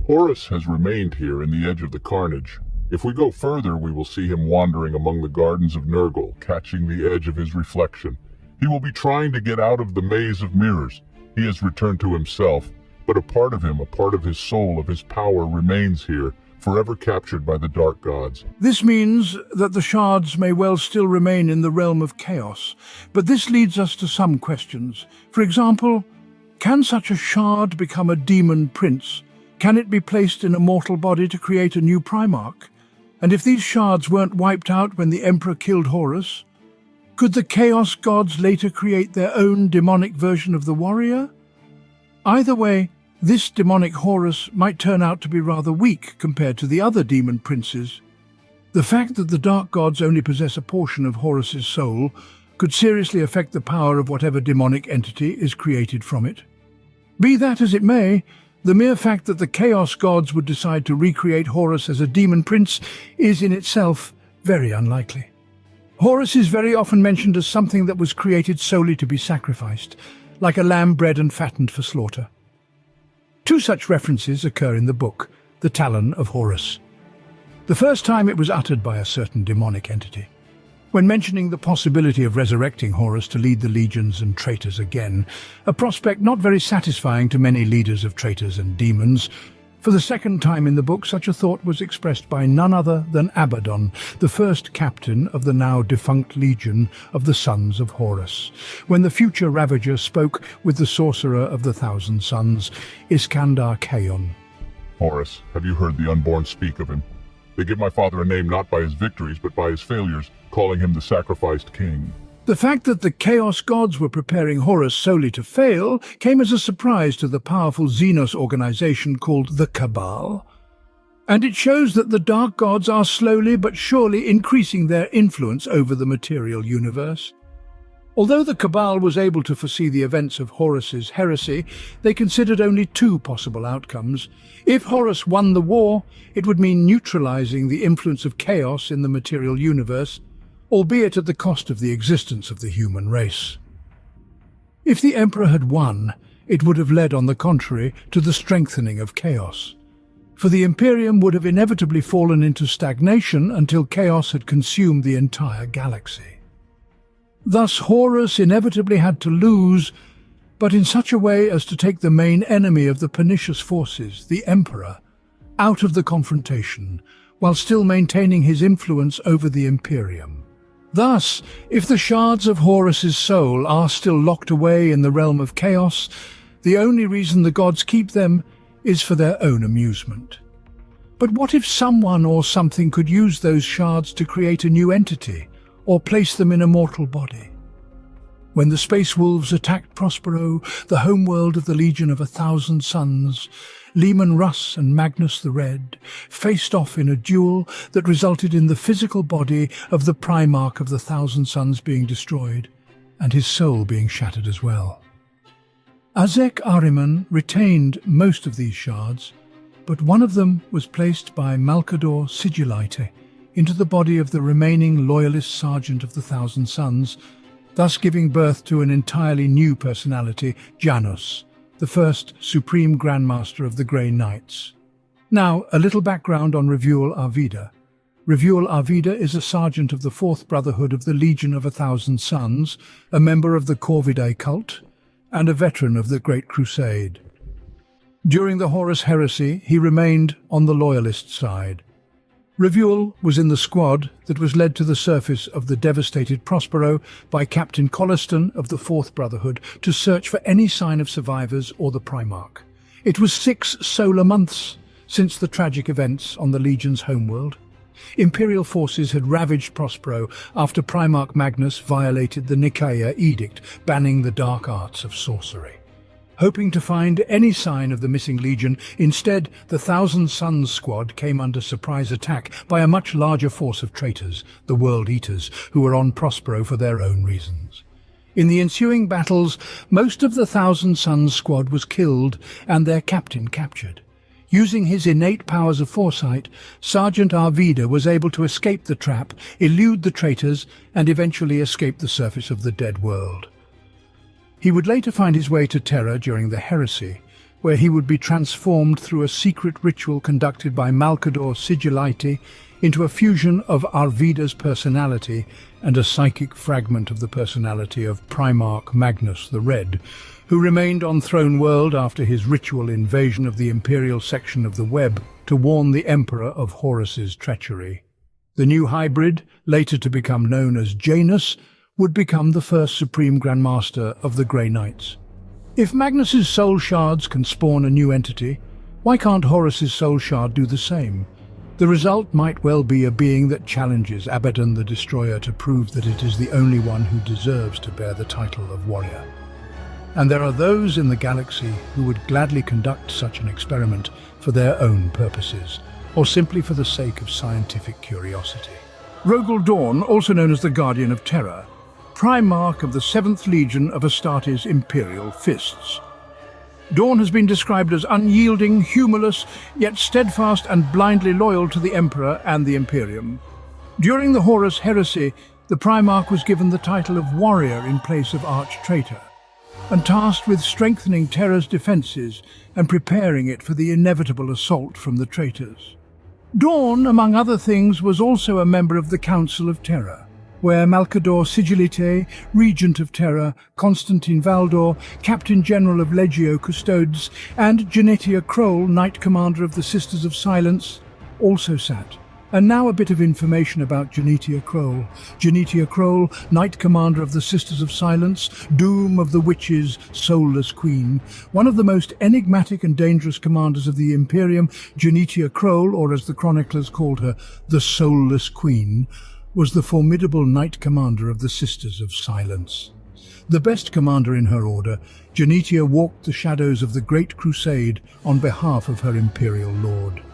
Horus has remained here in the edge of the carnage. If we go further, we will see him wandering among the gardens of Nurgle, catching the edge of his reflection. He will be trying to get out of the maze of mirrors. He has returned to himself, but a part of him, a part of his soul, of his power, remains here, forever captured by the dark gods. This means that the shards may well still remain in the realm of chaos, but this leads us to some questions. For example, can such a shard become a demon prince? Can it be placed in a mortal body to create a new Primarch? And if these shards weren't wiped out when the Emperor killed Horus, could the Chaos gods later create their own demonic version of the warrior? Either way, this demonic Horus might turn out to be rather weak compared to the other demon princes. The fact that the dark gods only possess a portion of Horus's soul could seriously affect the power of whatever demonic entity is created from it. Be that as it may, the mere fact that the Chaos gods would decide to recreate Horus as a demon prince is in itself very unlikely. Horus is very often mentioned as something that was created solely to be sacrificed, like a lamb bred and fattened for slaughter. Two such references occur in the book, The Talon of Horus. The first time it was uttered by a certain demonic entity. When mentioning the possibility of resurrecting Horus to lead the legions and traitors again, a prospect not very satisfying to many leaders of traitors and demons, for the second time in the book such a thought was expressed by none other than Abaddon, the first captain of the now defunct legion of the Sons of Horus, when the future Ravager spoke with the sorcerer of the Thousand Sons, Iskandar Kayon. Horus, have you heard the unborn speak of him? They give my father a name not by his victories but by his failures, calling him the sacrificed king. The fact that the Chaos Gods were preparing Horus solely to fail came as a surprise to the powerful Xenos organization called the Cabal. And it shows that the Dark Gods are slowly but surely increasing their influence over the material universe. Although the Cabal was able to foresee the events of Horus's heresy, they considered only two possible outcomes. If Horus won the war, it would mean neutralizing the influence of chaos in the material universe, albeit at the cost of the existence of the human race. If the Emperor had won, it would have led, on the contrary, to the strengthening of chaos. For the Imperium would have inevitably fallen into stagnation until chaos had consumed the entire galaxy. Thus Horus inevitably had to lose, but in such a way as to take the main enemy of the pernicious forces, the Emperor, out of the confrontation, while still maintaining his influence over the Imperium. Thus, if the shards of Horus's soul are still locked away in the realm of chaos, the only reason the gods keep them is for their own amusement. But what if someone or something could use those shards to create a new entity, or place them in a mortal body? When the Space Wolves attacked Prospero, the homeworld of the Legion of 1,000 Suns, Leman Russ and Magnus the Red faced off in a duel that resulted in the physical body of the Primarch of the 1,000 Suns being destroyed, and his soul being shattered as well. Azek Ahriman retained most of these shards, but one of them was placed by Malkador Sigillite into the body of the remaining loyalist sergeant of the 1,000 Suns, thus giving birth to an entirely new personality, Janus, the first Supreme Grandmaster of the Grey Knights. Now, a little background on Revuel Arvida. Revuel Arvida is a sergeant of the Fourth Brotherhood of the Legion of 1,000 Suns, a member of the Corvidae cult, and a veteran of the Great Crusade. During the Horus Heresy, he remained on the Loyalist side. Revuel was in the squad that was led to the surface of the devastated Prospero by Captain Colliston of the Fourth Brotherhood to search for any sign of survivors or the Primarch. It was 6 solar months since the tragic events on the Legion's homeworld. Imperial forces had ravaged Prospero after Primarch Magnus violated the Nicaea Edict banning the dark arts of sorcery. Hoping to find any sign of the missing Legion, instead the 1,000 Suns squad came under surprise attack by a much larger force of traitors, the World Eaters, who were on Prospero for their own reasons. In the ensuing battles, most of the 1,000 Suns squad was killed and their captain captured. Using his innate powers of foresight, Sergeant Arvida was able to escape the trap, elude the traitors, and eventually escape the surface of the dead world. He would later find his way to Terra during the Heresy, where he would be transformed through a secret ritual conducted by Malkador Sigillite into a fusion of Arvida's personality and a psychic fragment of the personality of Primarch Magnus the Red, who remained on Throne World after his ritual invasion of the Imperial section of the Web to warn the Emperor of Horus's treachery. The new hybrid, later to become known as Janus, would become the first Supreme Grandmaster of the Grey Knights. If Magnus's soul shards can spawn a new entity, why can't Horus's soul shard do the same? The result might well be a being that challenges Abaddon the Destroyer to prove that it is the only one who deserves to bear the title of warrior. And there are those in the galaxy who would gladly conduct such an experiment for their own purposes, or simply for the sake of scientific curiosity. Rogel Dawn, also known as the Guardian of Terror, Primarch of the 7th Legion of Astartes' Imperial Fists. Dawn has been described as unyielding, humorless, yet steadfast and blindly loyal to the Emperor and the Imperium. During the Horus Heresy, the Primarch was given the title of Warrior in place of Arch-Traitor, and tasked with strengthening Terra's defences and preparing it for the inevitable assault from the traitors. Dawn, among other things, was also a member of the Council of Terra, where Malcador Sigillite, Regent of Terra, Constantine Valdor, Captain General of Legio Custodes, and Genetia Kroll, Knight Commander of the Sisters of Silence, also sat. And now a bit of information about Genetia Kroll. Genetia Kroll, Knight Commander of the Sisters of Silence, Doom of the Witches, Soulless Queen. One of the most enigmatic and dangerous commanders of the Imperium, Genetia Kroll, or as the chroniclers called her, the Soulless Queen, was the formidable Knight Commander of the Sisters of Silence. The best commander in her order, Genetia walked the shadows of the Great Crusade on behalf of her Imperial Lord.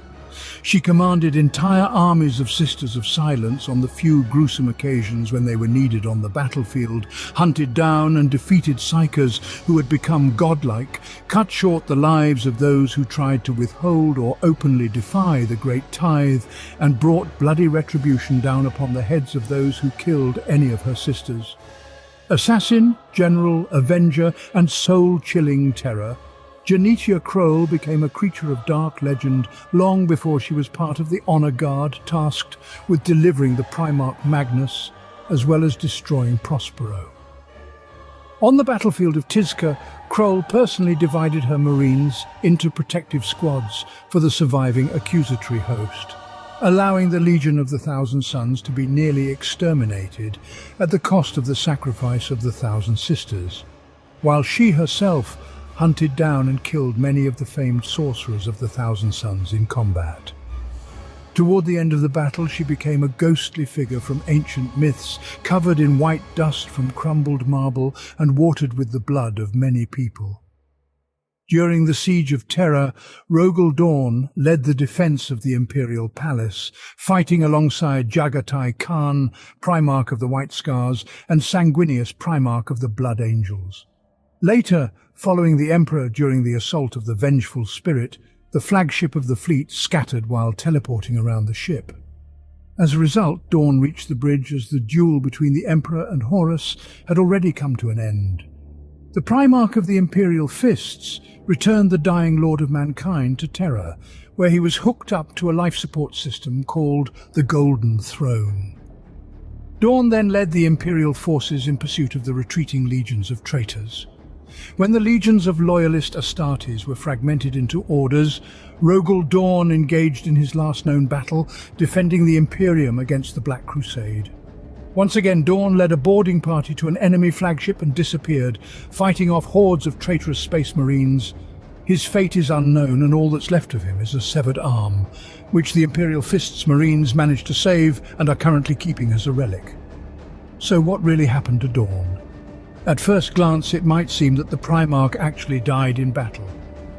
She commanded entire armies of Sisters of Silence on the few gruesome occasions when they were needed on the battlefield, hunted down and defeated psychers who had become godlike, cut short the lives of those who tried to withhold or openly defy the Great Tithe, and brought bloody retribution down upon the heads of those who killed any of her sisters. Assassin, general, avenger, and soul-chilling terror, Genetia Kroll became a creature of dark legend long before she was part of the Honor Guard tasked with delivering the Primarch Magnus, as well as destroying Prospero. On the battlefield of Tizca, Kroll personally divided her marines into protective squads for the surviving accusatory host, allowing the Legion of the Thousand Sons to be nearly exterminated at the cost of the sacrifice of the Thousand Sisters, while she herself hunted down and killed many of the famed sorcerers of the Thousand Sons in combat. Toward the end of the battle, she became a ghostly figure from ancient myths, covered in white dust from crumbled marble and watered with the blood of many people. During the Siege of Terra, Rogel Dawn led the defense of the Imperial Palace, fighting alongside Jagatai Khan, Primarch of the White Scars, and Sanguinius, Primarch of the Blood Angels. Later, following the Emperor during the assault of the Vengeful Spirit, the flagship of the fleet scattered while teleporting around the ship. As a result, Dawn reached the bridge as the duel between the Emperor and Horus had already come to an end. The Primarch of the Imperial Fists returned the dying Lord of Mankind to Terra, where he was hooked up to a life support system called the Golden Throne. Dawn then led the Imperial forces in pursuit of the retreating legions of traitors. When the legions of loyalist Astartes were fragmented into orders, Rogel Dawn engaged in his last known battle, defending the Imperium against the Black Crusade. Once again, Dawn led a boarding party to an enemy flagship and disappeared, fighting off hordes of traitorous space marines. His fate is unknown, and all that's left of him is a severed arm, which the Imperial Fists Marines managed to save and are currently keeping as a relic. So what really happened to Dawn? At first glance, it might seem that the Primarch actually died in battle.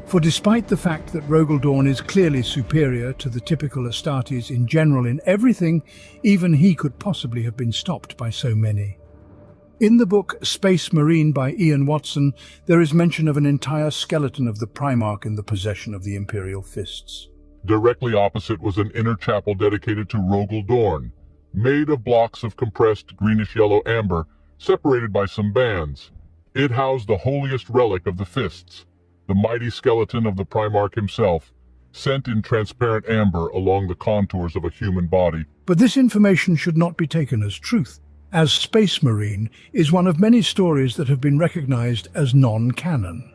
For despite the fact that Rogel Dawn is clearly superior to the typical Astartes in general in everything, even he could possibly have been stopped by so many. In the book Space Marine by Ian Watson, there is mention of an entire skeleton of the Primarch in the possession of the Imperial Fists. Directly opposite was an inner chapel dedicated to Rogel Dawn, made of blocks of compressed greenish-yellow amber, separated by some bands. It housed the holiest relic of the Fists, the mighty skeleton of the Primarch himself, sent in transparent amber along the contours of a human body. But this information should not be taken as truth, as Space Marine is one of many stories that have been recognized as non-canon.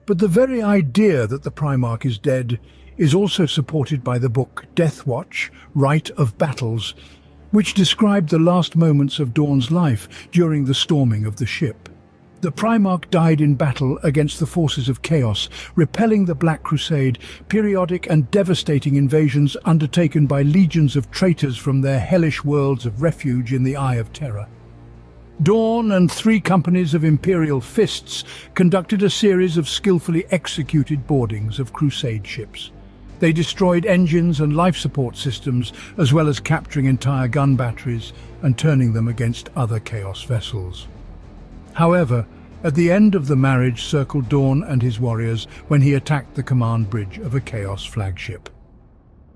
But the very idea that the Primarch is dead is also supported by the book Death Watch, Rite of Battles, which described the last moments of Dawn's life during the storming of the ship. The Primarch died in battle against the forces of chaos, repelling the Black Crusade, periodic and devastating invasions undertaken by legions of traitors from their hellish worlds of refuge in the Eye of Terror. Dawn and 3 companies of Imperial Fists conducted a series of skillfully executed boardings of Crusade ships. They destroyed engines and life support systems, as well as capturing entire gun batteries and turning them against other Chaos vessels. However, at the end of the marriage circled Dawn and his warriors when he attacked the command bridge of a Chaos flagship.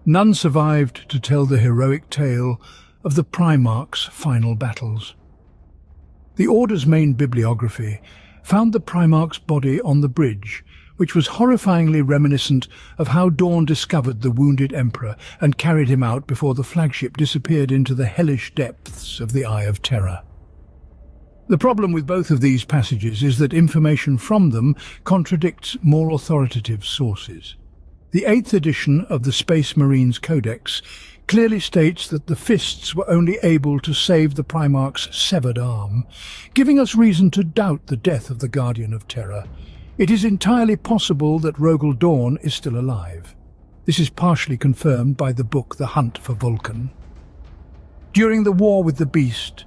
None survived to tell the heroic tale of the Primarch's final battles. The Order's main bibliography found the Primarch's body on the bridge, which was horrifyingly reminiscent of how Dawn discovered the wounded Emperor and carried him out before the flagship disappeared into the hellish depths of the Eye of Terror. The problem with both of these passages is that information from them contradicts more authoritative sources. The 8th edition of the Space Marines Codex clearly states that the Fists were only able to save the Primarch's severed arm, giving us reason to doubt the death of the Guardian of Terror. It is entirely possible that Rogel Dawn is still alive. This is partially confirmed by the book The Hunt for Vulcan. During the war with the Beast,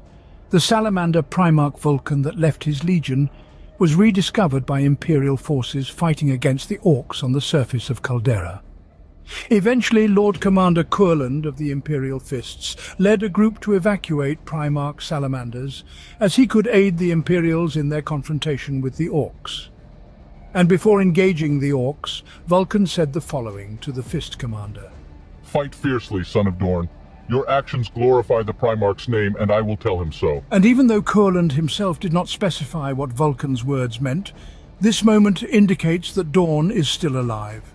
the salamander Primarch Vulcan that left his legion was rediscovered by Imperial forces fighting against the Orcs on the surface of Caldera. Eventually, Lord Commander Kurland of the Imperial Fists led a group to evacuate Primarch salamanders, as he could aid the Imperials in their confrontation with the Orcs. And before engaging the Orcs, Vulcan said the following to the Fist Commander. "Fight fiercely, son of Dorn. Your actions glorify the Primarch's name, and I will tell him so." And even though Kurland himself did not specify what Vulcan's words meant, this moment indicates that Dawn is still alive.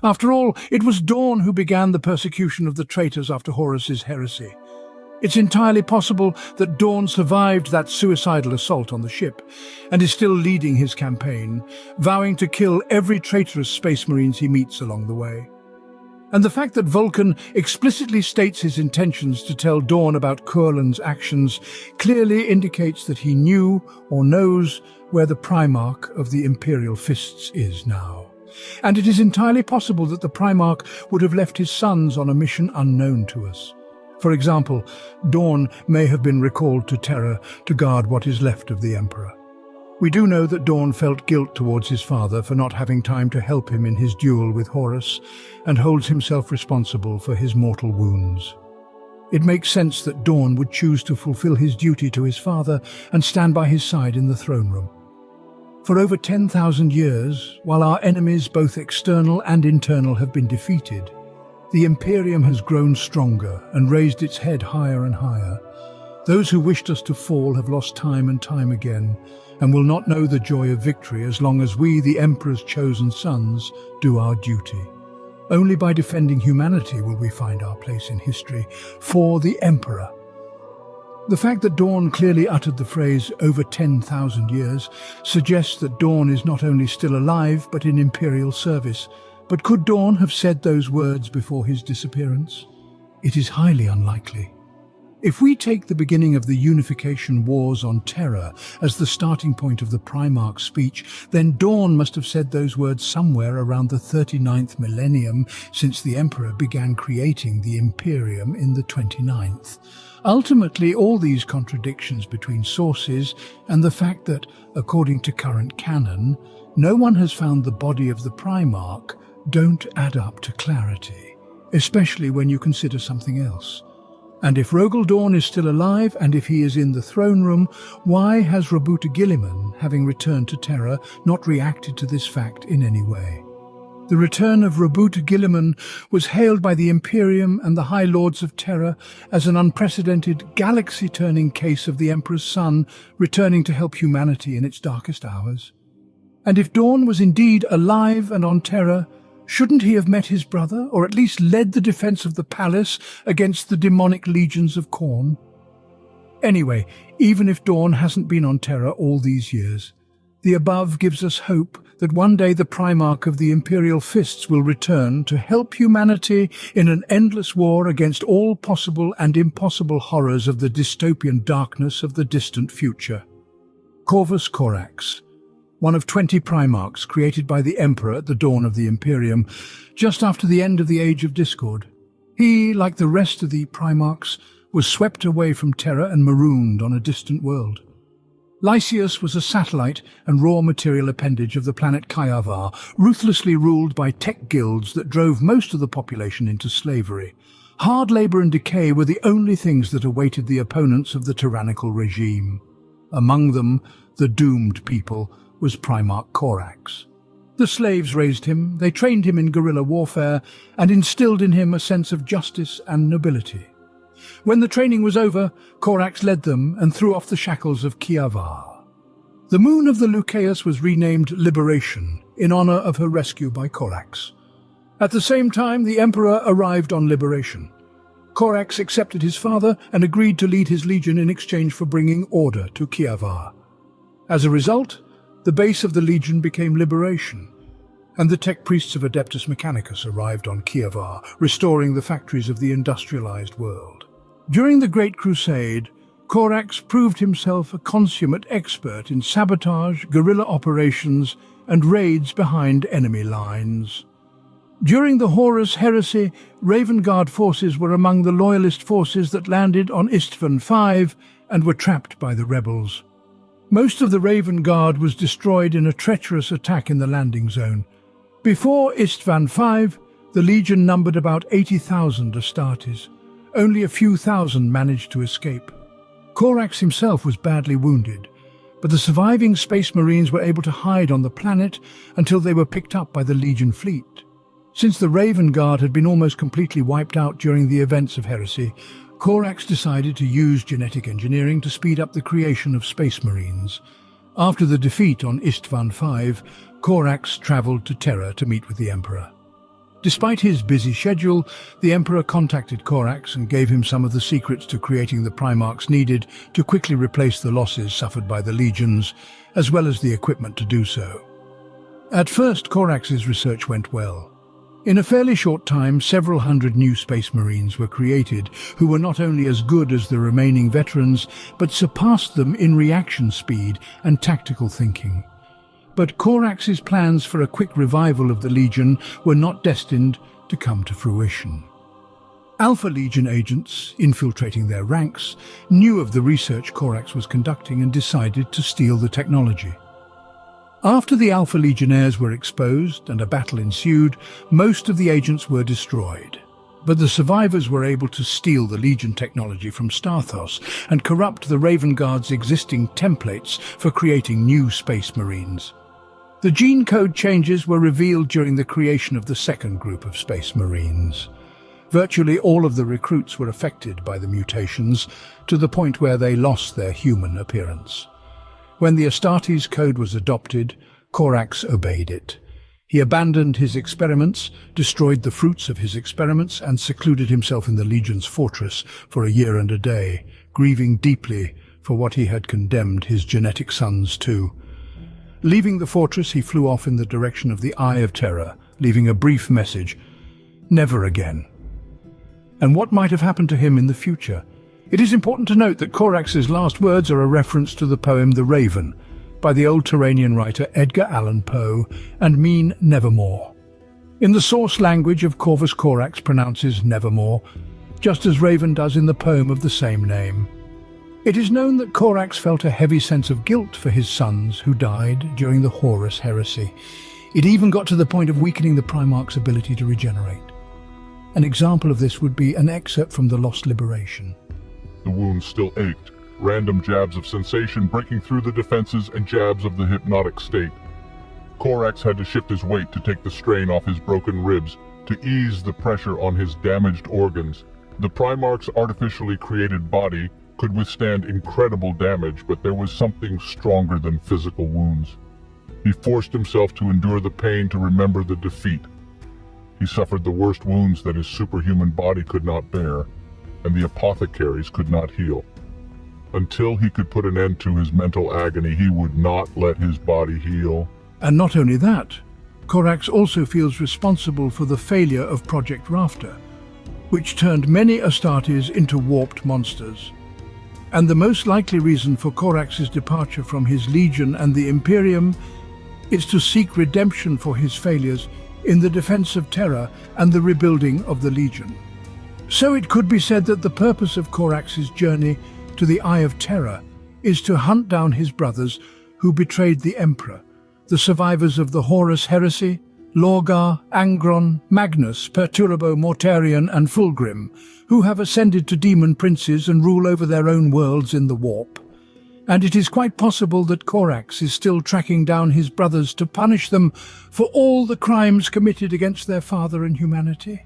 After all, it was Dawn who began the persecution of the traitors after Horus's heresy. It's entirely possible that Dawn survived that suicidal assault on the ship and is still leading his campaign, vowing to kill every traitorous Space Marines he meets along the way. And the fact that Vulcan explicitly states his intentions to tell Dawn about Kurland's actions clearly indicates that he knew or knows where the Primarch of the Imperial Fists is now. And it is entirely possible that the Primarch would have left his sons on a mission unknown to us. For example, Dawn may have been recalled to Terra to guard what is left of the Emperor. We do know that Dawn felt guilt towards his father for not having time to help him in his duel with Horus, and holds himself responsible for his mortal wounds. It makes sense that Dawn would choose to fulfill his duty to his father and stand by his side in the throne room. For over 10,000 years, while our enemies, both external and internal, have been defeated, the Imperium has grown stronger and raised its head higher and higher. Those who wished us to fall have lost time and time again, and will not know the joy of victory as long as we, the Emperor's chosen sons, do our duty. Only by defending humanity will we find our place in history, for the Emperor. The fact that Dawn clearly uttered the phrase over 10,000 years suggests that Dawn is not only still alive but in Imperial service. But could Dawn have said those words before his disappearance? It is highly unlikely. If we take the beginning of the Unification Wars on Terra as the starting point of the Primarch's speech, then Dawn must have said those words somewhere around the 39th millennium, since the Emperor began creating the Imperium in the 29th. Ultimately, all these contradictions between sources and the fact that, according to current canon, no one has found the body of the Primarch don't add up to clarity, especially when you consider something else. And if Rogel Dawn is still alive, and if he is in the throne room, why has Robuta Guilliman, having returned to Terra, not reacted to this fact in any way? The return of Robuta Guilliman was hailed by the Imperium and the High Lords of Terra as an unprecedented, galaxy-turning case of the Emperor's son returning to help humanity in its darkest hours. And if Dawn was indeed alive and on Terra, shouldn't he have met his brother, or at least led the defense of the palace against the demonic legions of Khorne? Anyway, even if Dawn hasn't been on Terra all these years, the above gives us hope that one day the Primarch of the Imperial Fists will return to help humanity in an endless war against all possible and impossible horrors of the dystopian darkness of the distant future. Corvus Corax, one of 20 Primarchs created by the Emperor at the dawn of the Imperium, just after the end of the Age of Discord. He, like the rest of the Primarchs, was swept away from Terra and marooned on a distant world. Lysias was a satellite and raw material appendage of the planet Kaiavar, ruthlessly ruled by tech guilds that drove most of the population into slavery. Hard labor and decay were the only things that awaited the opponents of the tyrannical regime. Among them, the doomed people, was Primarch Corax. The slaves raised him, they trained him in guerrilla warfare, and instilled in him a sense of justice and nobility. When the training was over, Corax led them and threw off the shackles of Kiavar. The moon of the Lucaeus was renamed Liberation, in honor of her rescue by Corax. At the same time, the Emperor arrived on liberation. Corax accepted his father and agreed to lead his legion in exchange for bringing order to Kievar. As a result, the base of the legion became Liberation, and the tech priests of Adeptus Mechanicus arrived on Kievar, restoring the factories of the industrialized world. During the Great Crusade, Corax proved himself a consummate expert in sabotage, guerrilla operations, and raids behind enemy lines. During the Horus Heresy, Raven Guard forces were among the loyalist forces that landed on Istvan V and were trapped by the rebels. Most of the Raven Guard was destroyed in a treacherous attack in the landing zone. Before Istvan V, the Legion numbered about 80,000 Astartes. Only a few thousand managed to escape. Corax himself was badly wounded, but the surviving Space Marines were able to hide on the planet until they were picked up by the Legion fleet. Since the Raven Guard had been almost completely wiped out during the events of Heresy, Corax decided to use genetic engineering to speed up the creation of Space Marines. After the defeat on Istvan V, Corax travelled to Terra to meet with the Emperor. Despite his busy schedule, the Emperor contacted Corax and gave him some of the secrets to creating the Primarchs needed to quickly replace the losses suffered by the legions, as well as the equipment to do so. At first, Corax's research went well. In a fairly short time, several hundred new Space Marines were created, who were not only as good as the remaining veterans, but surpassed them in reaction speed and tactical thinking. But Corax's plans for a quick revival of the Legion were not destined to come to fruition. Alpha Legion agents, infiltrating their ranks, knew of the research Corax was conducting and decided to steal the technology. After the Alpha Legionnaires were exposed and a battle ensued, most of the agents were destroyed. But the survivors were able to steal the Legion technology from Starthos and corrupt the Raven Guard's existing templates for creating new Space Marines. The gene code changes were revealed during the creation of the second group of Space Marines. Virtually all of the recruits were affected by the mutations, to the point where they lost their human appearance. When the Astartes code was adopted, Corax obeyed it. He abandoned his experiments, destroyed the fruits of his experiments, and secluded himself in the Legion's fortress for a year and a day, grieving deeply for what he had condemned his genetic sons to. Leaving the fortress, he flew off in the direction of the Eye of Terror, leaving a brief message: never again. And what might have happened to him in the future? It is important to note that Corax's last words are a reference to the poem The Raven by the old Turanian writer Edgar Allan Poe and mean nevermore. In the source language of Corvus Corax pronounces nevermore, just as Raven does in the poem of the same name. It is known that Corax felt a heavy sense of guilt for his sons who died during the Horus Heresy. It even got to the point of weakening the Primarchs' ability to regenerate. An example of this would be an excerpt from The Lost Liberation. The wounds still ached, random jabs of sensation breaking through the defenses and jabs of the hypnotic state. Corax had to shift his weight to take the strain off his broken ribs, to ease the pressure on his damaged organs. The Primarch's artificially created body could withstand incredible damage, but there was something stronger than physical wounds. He forced himself to endure the pain, to remember the defeat. He suffered the worst wounds that his superhuman body could not bear, and the apothecaries could not heal. Until he could put an end to his mental agony, he would not let his body heal. And not only that, Corax also feels responsible for the failure of Project Rafter, which turned many Astartes into warped monsters. And the most likely reason for Corax's departure from his Legion and the Imperium is to seek redemption for his failures in the defense of Terra and the rebuilding of the Legion. So it could be said that the purpose of Corax's journey to the Eye of Terror is to hunt down his brothers who betrayed the Emperor, the survivors of the Horus Heresy, Lorgar, Angron, Magnus, Perturbo, Mortarion and Fulgrim, who have ascended to demon princes and rule over their own worlds in the warp. And it is quite possible that Corax is still tracking down his brothers to punish them for all the crimes committed against their father and humanity.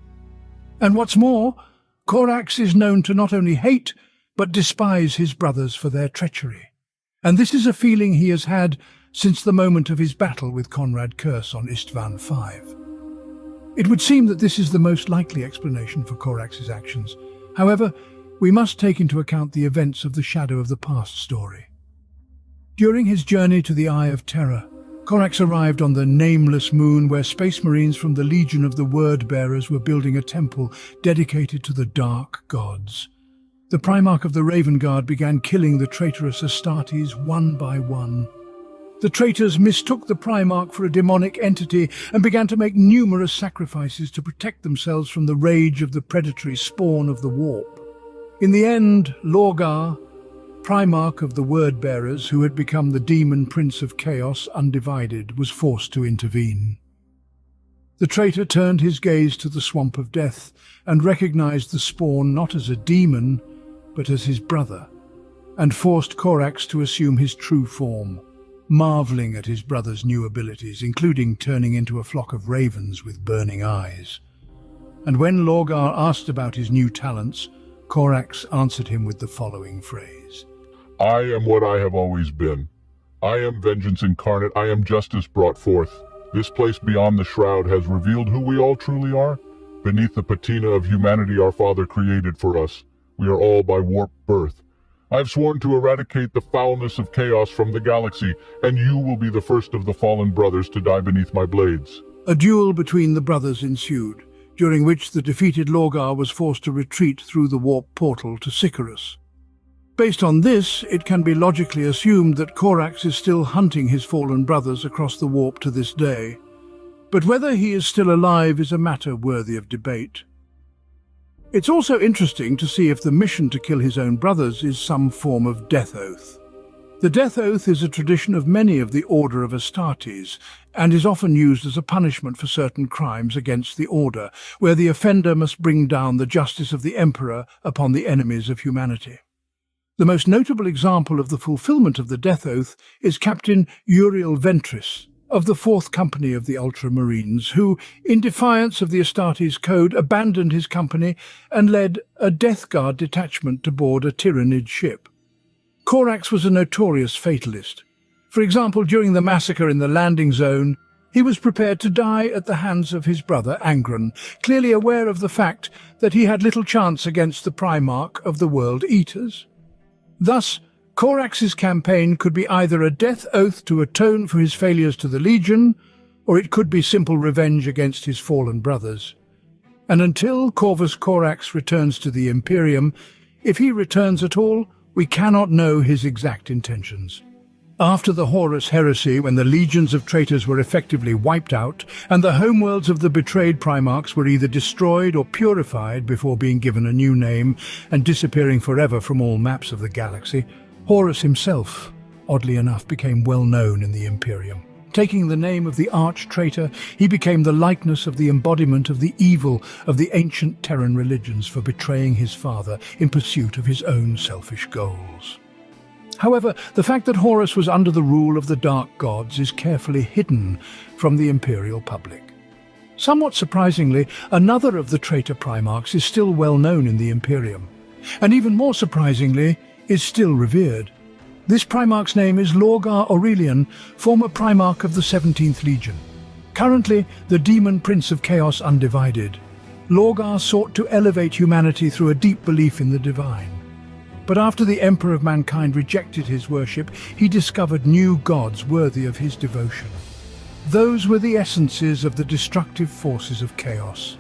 And what's more, Corax is known to not only hate, but despise his brothers for their treachery. And this is a feeling he has had since the moment of his battle with Conrad Curse on Istvan V. It would seem that this is the most likely explanation for Corax's actions. However, we must take into account the events of the Shadow of the Past story. During his journey to the Eye of Terror, Corax arrived on the nameless moon where Space Marines from the Legion of the Word-Bearers were building a temple dedicated to the Dark Gods. The Primarch of the Raven Guard began killing the traitorous Astartes one by one. The traitors mistook the Primarch for a demonic entity and began to make numerous sacrifices to protect themselves from the rage of the predatory spawn of the Warp. In the end, Lorgar, Primarch of the Word-Bearers, who had become the demon prince of chaos undivided, was forced to intervene. The traitor turned his gaze to the Swamp of Death and recognized the spawn not as a demon, but as his brother, and forced Corax to assume his true form, marveling at his brother's new abilities, including turning into a flock of ravens with burning eyes. And when Lorgar asked about his new talents, Corax answered him with the following phrase: I am what I have always been. I am vengeance incarnate. I am justice brought forth. This place beyond the shroud has revealed who we all truly are. Beneath the patina of humanity our Father created for us, we are all by warp birth. I have sworn to eradicate the foulness of chaos from the galaxy, and you will be the first of the fallen brothers to die beneath my blades. A duel between the brothers ensued, during which the defeated Lorgar was forced to retreat through the warp portal to Sycharis. Based on this, it can be logically assumed that Corax is still hunting his fallen brothers across the warp to this day. But whether he is still alive is a matter worthy of debate. It's also interesting to see if the mission to kill his own brothers is some form of death oath. The death oath is a tradition of many of the Order of Astartes, and is often used as a punishment for certain crimes against the Order, where the offender must bring down the justice of the Emperor upon the enemies of humanity. The most notable example of the fulfillment of the death oath is Captain Uriel Ventris of the 4th Company of the Ultramarines, who, in defiance of the Astartes Code, abandoned his company and led a Death Guard detachment to board a Tyranid ship. Corax was a notorious fatalist. For example, during the massacre in the landing zone, he was prepared to die at the hands of his brother Angron, clearly aware of the fact that he had little chance against the Primarch of the World Eaters. Thus, Corax's campaign could be either a death oath to atone for his failures to the Legion, or it could be simple revenge against his fallen brothers. And until Corvus Corax returns to the Imperium, if he returns at all, we cannot know his exact intentions. After the Horus heresy, when the legions of traitors were effectively wiped out, and the homeworlds of the betrayed Primarchs were either destroyed or purified before being given a new name and disappearing forever from all maps of the galaxy, Horus himself, oddly enough, became well known in the Imperium. Taking the name of the arch-traitor, he became the likeness of the embodiment of the evil of the ancient Terran religions for betraying his father in pursuit of his own selfish goals. However, the fact that Horus was under the rule of the Dark Gods is carefully hidden from the Imperial public. Somewhat surprisingly, another of the traitor Primarchs is still well known in the Imperium, and even more surprisingly, is still revered. This Primarch's name is Lorgar Aurelian, former Primarch of the 17th Legion. Currently, the Demon Prince of Chaos Undivided, Lorgar sought to elevate humanity through a deep belief in the divine. But after the Emperor of Mankind rejected his worship, he discovered new gods worthy of his devotion. Those were the essences of the destructive forces of chaos.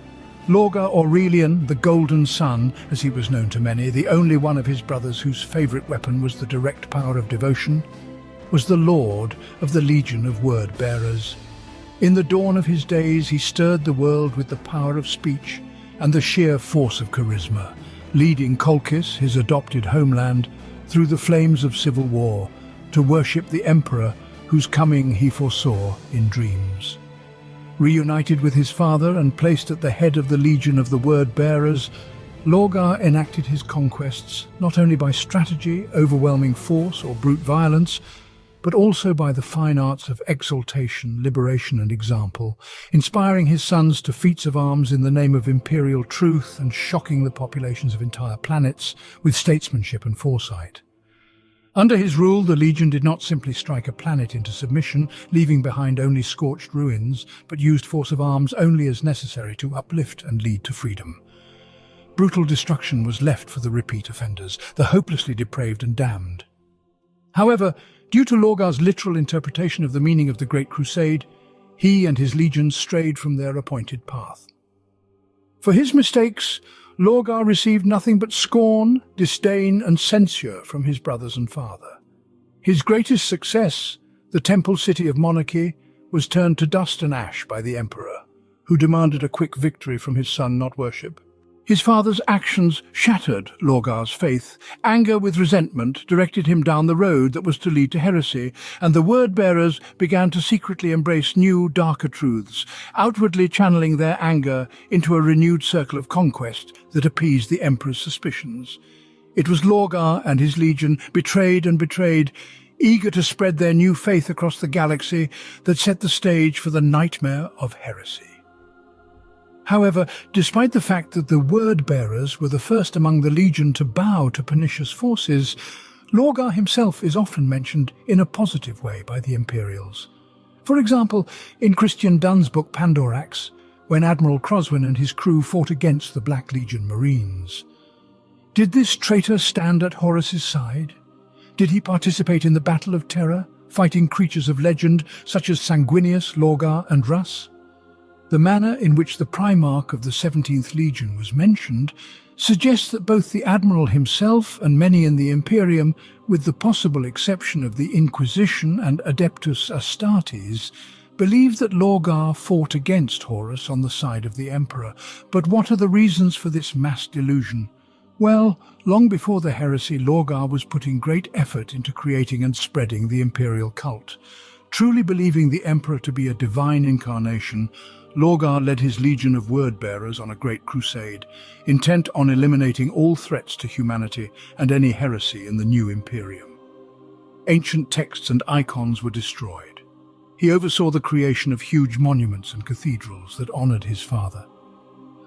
Lorgar Aurelian, the Golden Sun, as he was known to many, the only one of his brothers whose favourite weapon was the direct power of devotion, was the Lord of the Legion of Word-Bearers. In the dawn of his days, he stirred the world with the power of speech and the sheer force of charisma, leading Colchis, his adopted homeland, through the flames of civil war to worship the Emperor whose coming he foresaw in dreams. Reunited with his father and placed at the head of the Legion of the Word-Bearers, Lorgar enacted his conquests not only by strategy, overwhelming force, or brute violence, but also by the fine arts of exaltation, liberation, and example, inspiring his sons to feats of arms in the name of imperial truth and shocking the populations of entire planets with statesmanship and foresight. Under his rule, the Legion did not simply strike a planet into submission, leaving behind only scorched ruins, but used force of arms only as necessary to uplift and lead to freedom. Brutal destruction was left for the repeat offenders, the hopelessly depraved and damned. However, due to Lorgar's literal interpretation of the meaning of the Great Crusade, he and his legions strayed from their appointed path. For his mistakes, Lorgar received nothing but scorn, disdain, and censure from his brothers and father. His greatest success, the temple city of monarchy, was turned to dust and ash by the emperor, who demanded a quick victory from his son, not worship. His father's actions shattered Lorgar's faith. Anger with resentment directed him down the road that was to lead to heresy, and the word-bearers began to secretly embrace new, darker truths, outwardly channeling their anger into a renewed circle of conquest that appeased the emperor's suspicions. It was Lorgar and his legion, betrayed and betrayed, eager to spread their new faith across the galaxy, that set the stage for the nightmare of heresy. However, despite the fact that the word-bearers were the first among the Legion to bow to pernicious forces, Lorgar himself is often mentioned in a positive way by the Imperials. For example, in Christian Dunn's book Pandorax, when Admiral Croswin and his crew fought against the Black Legion Marines. Did this traitor stand at Horus's side? Did he participate in the Battle of Terror, fighting creatures of legend such as Sanguinius, Lorgar, and Russ? The manner in which the Primarch of the 17th Legion was mentioned suggests that both the Admiral himself and many in the Imperium, with the possible exception of the Inquisition and Adeptus Astartes, believed that Lorgar fought against Horus on the side of the Emperor. But what are the reasons for this mass delusion? Well, long before the heresy, Lorgar was putting great effort into creating and spreading the Imperial cult. Truly believing the Emperor to be a divine incarnation, Lorgar led his legion of word-bearers on a great crusade, intent on eliminating all threats to humanity and any heresy in the new Imperium. Ancient texts and icons were destroyed. He oversaw the creation of huge monuments and cathedrals that honored his father.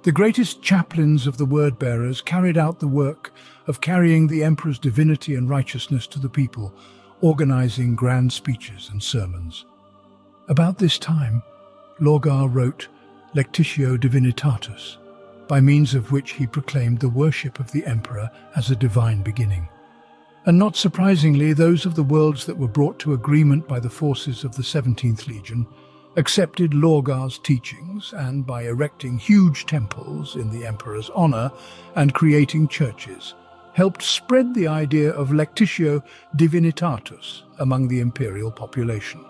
The greatest chaplains of the word-bearers carried out the work of carrying the Emperor's divinity and righteousness to the people, organizing grand speeches and sermons. About this time, Lorgar wrote Lectitio Divinitatus, by means of which he proclaimed the worship of the Emperor as a divine beginning. And not surprisingly, those of the worlds that were brought to agreement by the forces of the 17th Legion accepted Lorgar's teachings, and by erecting huge temples in the Emperor's honor and creating churches, helped spread the idea of Lectitio Divinitatus among the imperial population.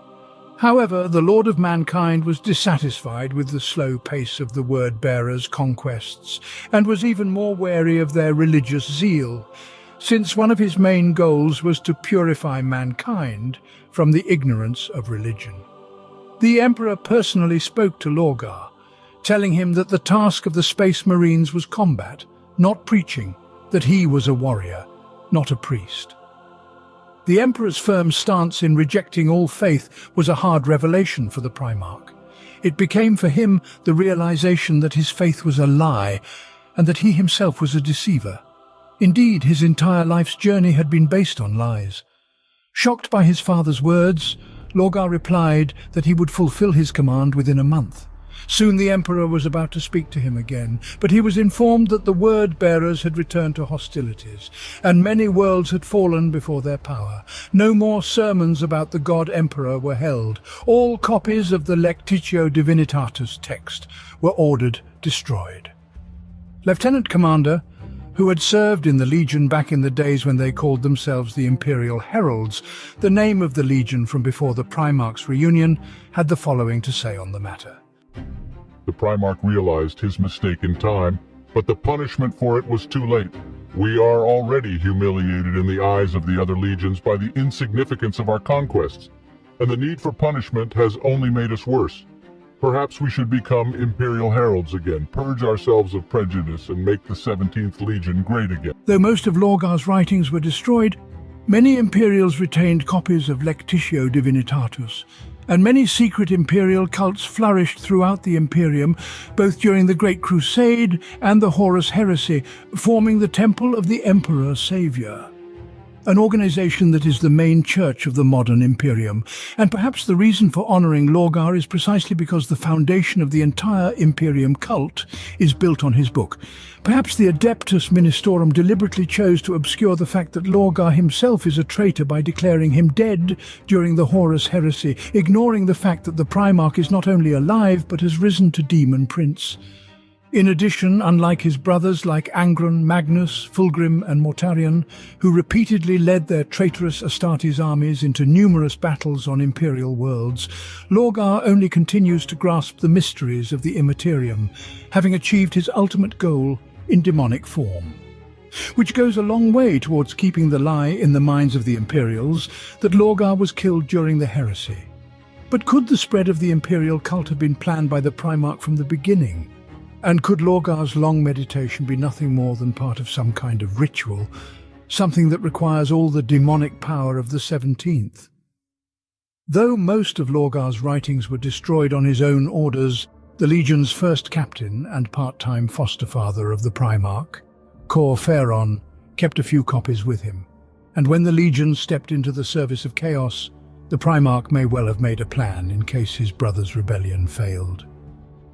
However, the Lord of Mankind was dissatisfied with the slow pace of the word-bearers' conquests, and was even more wary of their religious zeal, since one of his main goals was to purify mankind from the ignorance of religion. The Emperor personally spoke to Lorgar, telling him that the task of the Space Marines was combat, not preaching, that he was a warrior, not a priest. The Emperor's firm stance in rejecting all faith was a hard revelation for the Primarch. It became for him the realization that his faith was a lie, and that he himself was a deceiver. Indeed, his entire life's journey had been based on lies. Shocked by his father's words, Lorgar replied that he would fulfill his command within a month. Soon the Emperor was about to speak to him again, but he was informed that the word-bearers had returned to hostilities, and many worlds had fallen before their power. No more sermons about the God-Emperor were held. All copies of the Lectitio Divinitatus text were ordered destroyed. Lieutenant Commander, who had served in the Legion back in the days when they called themselves the Imperial Heralds, the name of the Legion from before the Primarchs' reunion, had the following to say on the matter. The Primarch realized his mistake in time, but the punishment for it was too late. We are already humiliated in the eyes of the other legions by the insignificance of our conquests, and the need for punishment has only made us worse. Perhaps we should become Imperial Heralds again, purge ourselves of prejudice, and make the 17th Legion great again. Though most of Lorgar's writings were destroyed, many Imperials retained copies of Lectitio Divinitatus, and many secret imperial cults flourished throughout the Imperium, both during the Great Crusade and the Horus Heresy, forming the Temple of the Emperor Savior. an organization that is the main church of the modern Imperium. And perhaps the reason for honoring Lorgar is precisely because the foundation of the entire Imperium cult is built on his book. Perhaps the Adeptus Ministorum deliberately chose to obscure the fact that Lorgar himself is a traitor by declaring him dead during the Horus heresy, ignoring the fact that the Primarch is not only alive but has risen to demon prince. In addition, unlike his brothers like Angron, Magnus, Fulgrim and Mortarion, who repeatedly led their traitorous Astartes armies into numerous battles on Imperial worlds, Lorgar only continues to grasp the mysteries of the Immaterium, having achieved his ultimate goal in demonic form. Which goes a long way towards keeping the lie in the minds of the Imperials that Lorgar was killed during the heresy. But could the spread of the Imperial cult have been planned by the Primarch from the beginning? And could Lorgar's long meditation be nothing more than part of some kind of ritual, something that requires all the demonic power of the 17th? Though most of Lorgar's writings were destroyed on his own orders, the Legion's first captain and part-time foster father of the Primarch, Cor Pharaon, kept a few copies with him. And when the Legion stepped into the service of chaos, the Primarch may well have made a plan in case his brother's rebellion failed.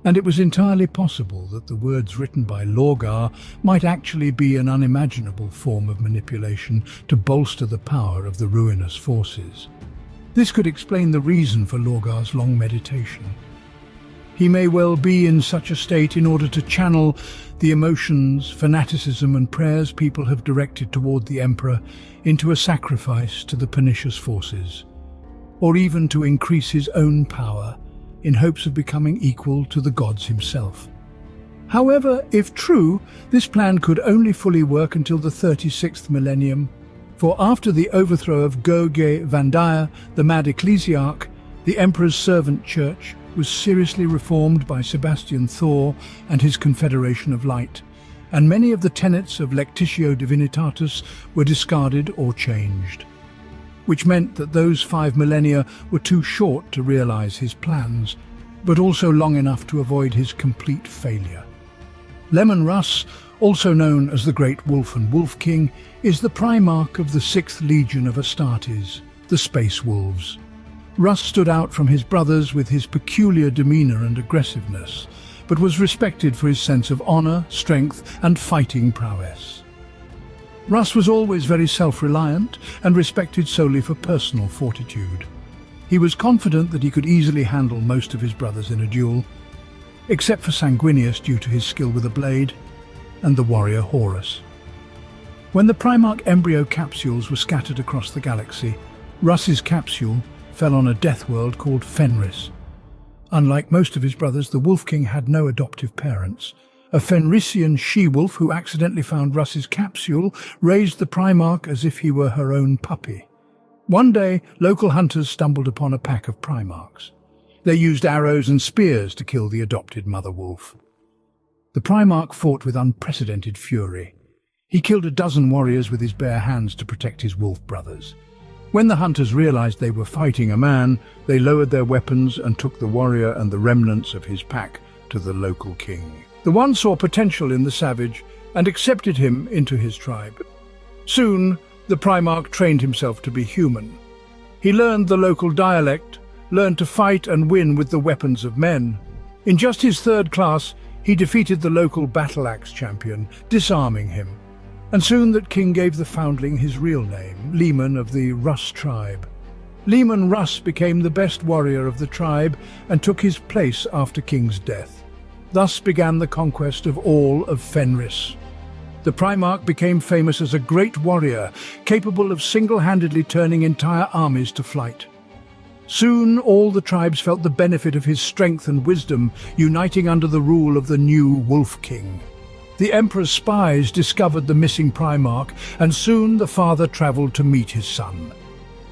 And it was entirely possible that the words written by Lorgar might actually be an unimaginable form of manipulation to bolster the power of the ruinous forces. This could explain the reason for Lorgar's long meditation. He may well be in such a state in order to channel the emotions, fanaticism and prayers people have directed toward the Emperor into a sacrifice to the pernicious forces, or even to increase his own power in hopes of becoming equal to the gods himself. However, if true, this plan could only fully work until the 36th millennium, for after the overthrow of Göge Vandir, the mad ecclesiarch, the Emperor's servant church was seriously reformed by Sebastian Thor and his Confederation of Light, and many of the tenets of Lectitio Divinitatis were discarded or changed, which meant that those 5 millennia were too short to realize his plans, but also long enough to avoid his complete failure. Leman Russ, also known as the Great Wolf and Wolf King, is the Primarch of the 6th Legion of Astartes, the Space Wolves. Russ stood out from his brothers with his peculiar demeanor and aggressiveness, but was respected for his sense of honor, strength, and fighting prowess. Russ was always very self-reliant and respected solely for personal fortitude. He was confident that he could easily handle most of his brothers in a duel, except for Sanguinius due to his skill with a blade, and the warrior Horus. When the Primarch embryo capsules were scattered across the galaxy, Russ's capsule fell on a death world called Fenris. Unlike most of his brothers, the Wolf King had no adoptive parents. A Fenrisian she-wolf who accidentally found Russ's capsule raised the Primarch as if he were her own puppy. One day, local hunters stumbled upon a pack of Primarchs. They used arrows and spears to kill the adopted mother wolf. The Primarch fought with unprecedented fury. He killed a dozen warriors with his bare hands to protect his wolf brothers. When the hunters realized they were fighting a man, they lowered their weapons and took the warrior and the remnants of his pack to the local king. The one saw potential in the savage and accepted him into his tribe. Soon, the Primarch trained himself to be human. He learned the local dialect, learned to fight and win with the weapons of men. In just his 3rd class, he defeated the local battle-axe champion, disarming him. And soon that king gave the foundling his real name, Leman of the Russ tribe. Leman Russ became the best warrior of the tribe and took his place after King's death. Thus began the conquest of all of Fenris. The Primarch became famous as a great warrior, capable of single-handedly turning entire armies to flight. Soon all the tribes felt the benefit of his strength and wisdom, uniting under the rule of the new Wolf King. The Emperor's spies discovered the missing Primarch, and soon the father traveled to meet his son.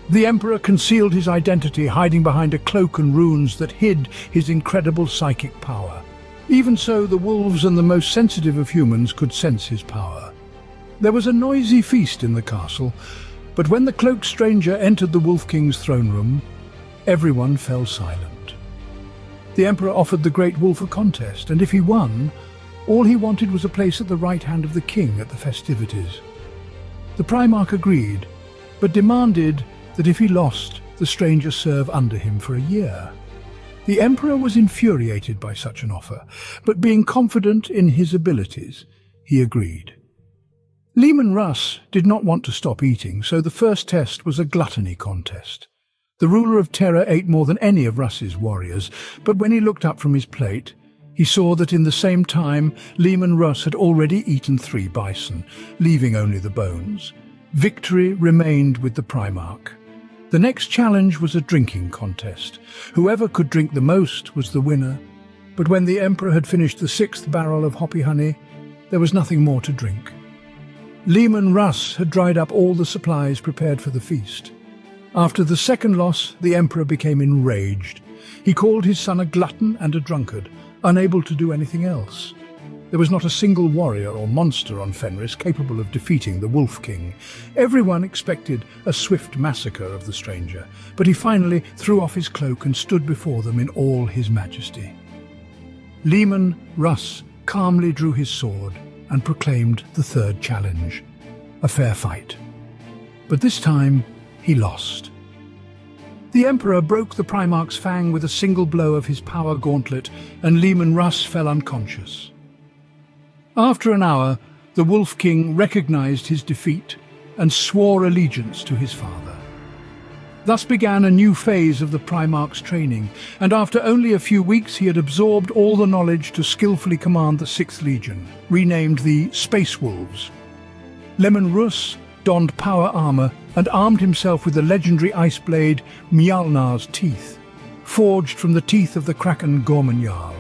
The Emperor concealed his identity, hiding behind a cloak and runes that hid his incredible psychic power. Even so, the wolves and the most sensitive of humans could sense his power. There was a noisy feast in the castle, but when the cloaked stranger entered the Wolf King's throne room, everyone fell silent. The Emperor offered the Great Wolf a contest, and if he won, all he wanted was a place at the right hand of the king at the festivities. The Primarch agreed, but demanded that if he lost, the stranger serve under him for a year. The Emperor was infuriated by such an offer, but being confident in his abilities, he agreed. Leman Russ did not want to stop eating, so the first test was a gluttony contest. The ruler of Terra ate more than any of Russ's warriors, but when he looked up from his plate, he saw that in the same time Leman Russ had already eaten 3 bison, leaving only the bones. Victory remained with the Primarch. The next challenge was a drinking contest. Whoever could drink the most was the winner. But when the Emperor had finished the 6th barrel of hoppy honey, there was nothing more to drink. Leman Russ had dried up all the supplies prepared for the feast. After the second loss, the Emperor became enraged. He called his son a glutton and a drunkard, unable to do anything else. There was not a single warrior or monster on Fenris capable of defeating the Wolf King. Everyone expected a swift massacre of the stranger, but he finally threw off his cloak and stood before them in all his majesty. Leman Russ calmly drew his sword and proclaimed the 3rd challenge, a fair fight. But this time, he lost. The Emperor broke the Primarch's fang with a single blow of his power gauntlet, and Leman Russ fell unconscious. After an hour, the Wolf King recognized his defeat and swore allegiance to his father. Thus began a new phase of the Primarch's training, and after only a few weeks he had absorbed all the knowledge to skillfully command the 6th Legion, renamed the Space Wolves. Leman Russ donned power armor and armed himself with the legendary ice blade Mjolnir's teeth, forged from the teeth of the Kraken Gorman Jarl.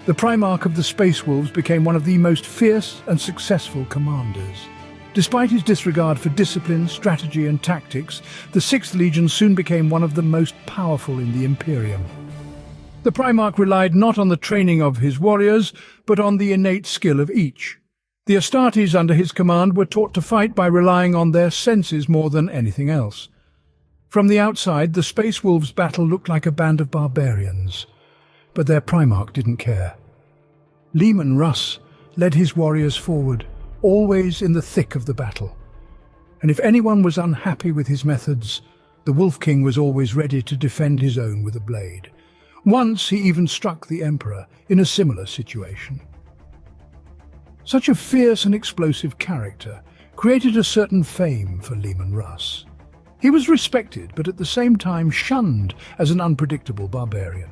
The Primarch of the Space Wolves became one of the most fierce and successful commanders. Despite his disregard for discipline, strategy and tactics, the 6th Legion soon became one of the most powerful in the Imperium. The Primarch relied not on the training of his warriors, but on the innate skill of each. The Astartes under his command were taught to fight by relying on their senses more than anything else. From the outside, the Space Wolves' battle looked like a band of barbarians, but their Primarch didn't care. Leman Russ led his warriors forward, always in the thick of the battle. And if anyone was unhappy with his methods, the Wolf King was always ready to defend his own with a blade. Once he even struck the Emperor in a similar situation. Such a fierce and explosive character created a certain fame for Leman Russ. He was respected, but at the same time shunned as an unpredictable barbarian.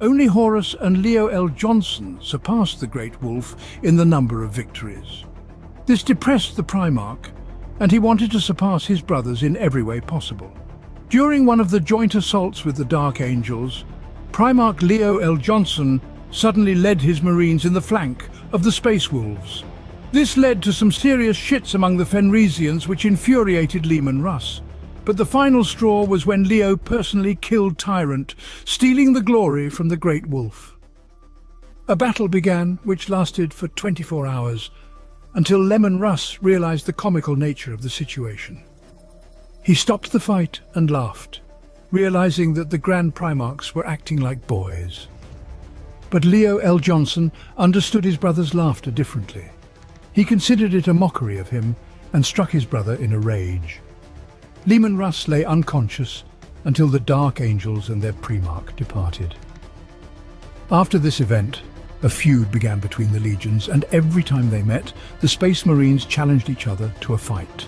Only Horus and Leo L. Johnson surpassed the Great Wolf in the number of victories. This depressed the Primarch, and he wanted to surpass his brothers in every way possible. During one of the joint assaults with the Dark Angels, Primarch Leo L. Johnson suddenly led his Marines in the flank of the Space Wolves. This led to some serious shits among the Fenrisians, which infuriated Leman Russ. But the final straw was when Leo personally killed Tyrant, stealing the glory from the Great Wolf. A battle began, which lasted for 24 hours, until Leman Russ realized the comical nature of the situation. He stopped the fight and laughed, realizing that the Grand Primarchs were acting like boys. But Leo L. Johnson understood his brother's laughter differently. He considered it a mockery of him and struck his brother in a rage. Leman Russ lay unconscious until the Dark Angels and their Primarch departed. After this event, a feud began between the legions, and every time they met, the Space Marines challenged each other to a fight,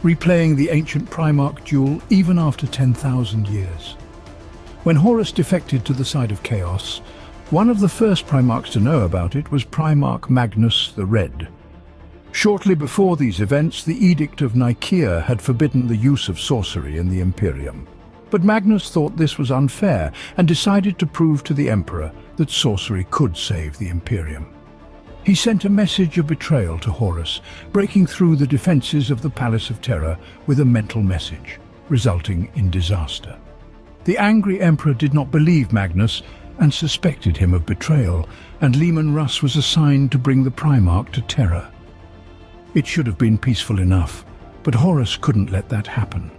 replaying the ancient Primarch duel even after 10,000 years. When Horus defected to the side of Chaos, one of the first Primarchs to know about it was Primarch Magnus the Red. Shortly before these events, the Edict of Nicaea had forbidden the use of sorcery in the Imperium. But Magnus thought this was unfair and decided to prove to the Emperor that sorcery could save the Imperium. He sent a message of betrayal to Horus, breaking through the defenses of the Palace of Terror with a mental message, resulting in disaster. The angry Emperor did not believe Magnus and suspected him of betrayal, and Leman Russ was assigned to bring the Primarch to Terra. It should have been peaceful enough, but Horus couldn't let that happen.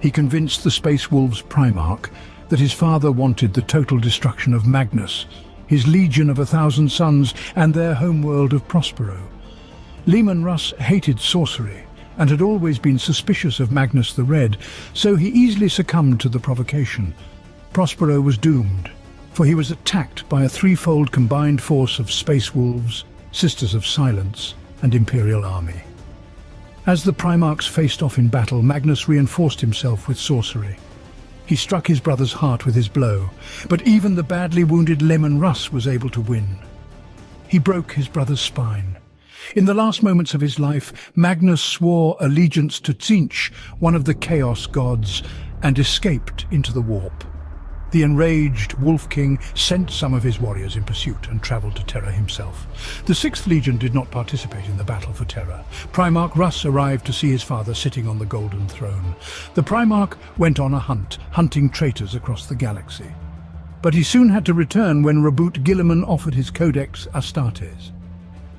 He convinced the Space Wolves' Primarch that his father wanted the total destruction of Magnus, his legion of 1,000 sons, and their homeworld of Prospero. Leman Russ hated sorcery and had always been suspicious of Magnus the Red, so he easily succumbed to the provocation. Prospero was doomed, for he was attacked by a threefold combined force of Space Wolves, Sisters of Silence, and Imperial Army. As the Primarchs faced off in battle, Magnus reinforced himself with sorcery. He struck his brother's heart with his blow, but even the badly wounded Leman Russ was able to win. He broke his brother's spine. In the last moments of his life, Magnus swore allegiance to Tzeentch, one of the Chaos gods, and escaped into the warp. The enraged Wolf King sent some of his warriors in pursuit and travelled to Terra himself. The 6th Legion did not participate in the battle for Terra. Primarch Russ arrived to see his father sitting on the Golden Throne. The Primarch went on a hunt, hunting traitors across the galaxy. But he soon had to return when Raboot Guilliman offered his Codex Astartes.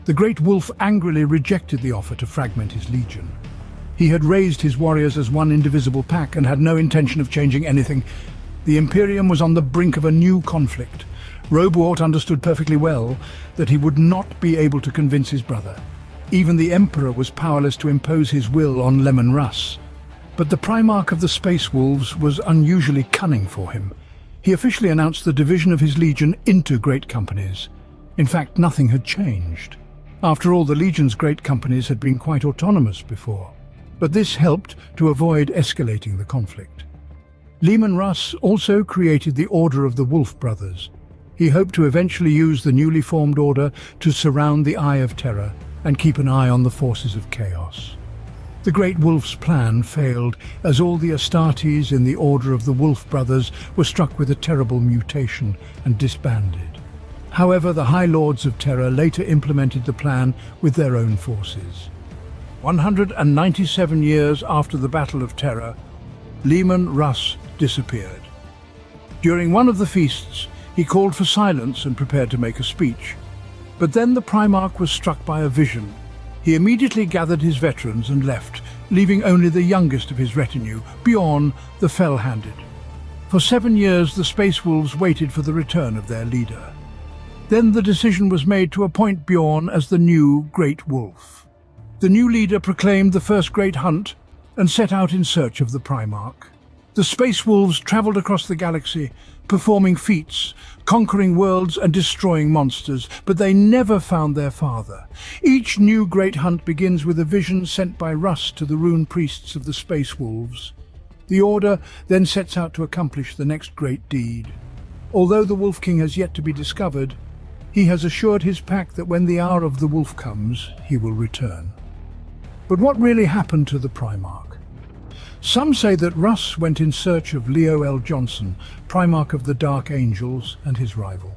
The Great Wolf angrily rejected the offer to fragment his legion. He had raised his warriors as one indivisible pack and had no intention of changing anything. The Imperium was on the brink of a new conflict. Roboort understood perfectly well that he would not be able to convince his brother. Even the Emperor was powerless to impose his will on Leman Russ. But the Primarch of the Space Wolves was unusually cunning for him. He officially announced the division of his legion into great companies. In fact, nothing had changed. After all, the Legion's great companies had been quite autonomous before. But this helped to avoid escalating the conflict. Leman Russ also created the Order of the Wolf Brothers. He hoped to eventually use the newly formed order to surround the Eye of Terror and keep an eye on the forces of chaos. The Great Wolf's plan failed, as all the Astartes in the Order of the Wolf Brothers were struck with a terrible mutation and disbanded. However, the High Lords of Terror later implemented the plan with their own forces. 197 years after the Battle of Terror, Leman Russ disappeared. During one of the feasts, he called for silence and prepared to make a speech. But then the Primarch was struck by a vision. He immediately gathered his veterans and left, leaving only the youngest of his retinue, Bjorn the Fell-Handed. For 7 years, the Space Wolves waited for the return of their leader. Then the decision was made to appoint Bjorn as the new Great Wolf. The new leader proclaimed the first great hunt and set out in search of the Primarch. The Space Wolves travelled across the galaxy, performing feats, conquering worlds and destroying monsters, but they never found their father. Each new great hunt begins with a vision sent by Russ to the rune priests of the Space Wolves. The Order then sets out to accomplish the next great deed. Although the Wolf King has yet to be discovered, he has assured his pack that when the hour of the wolf comes, he will return. But what really happened to the Primarch? Some say that Russ went in search of Leo L. Johnson, Primarch of the Dark Angels, and his rival.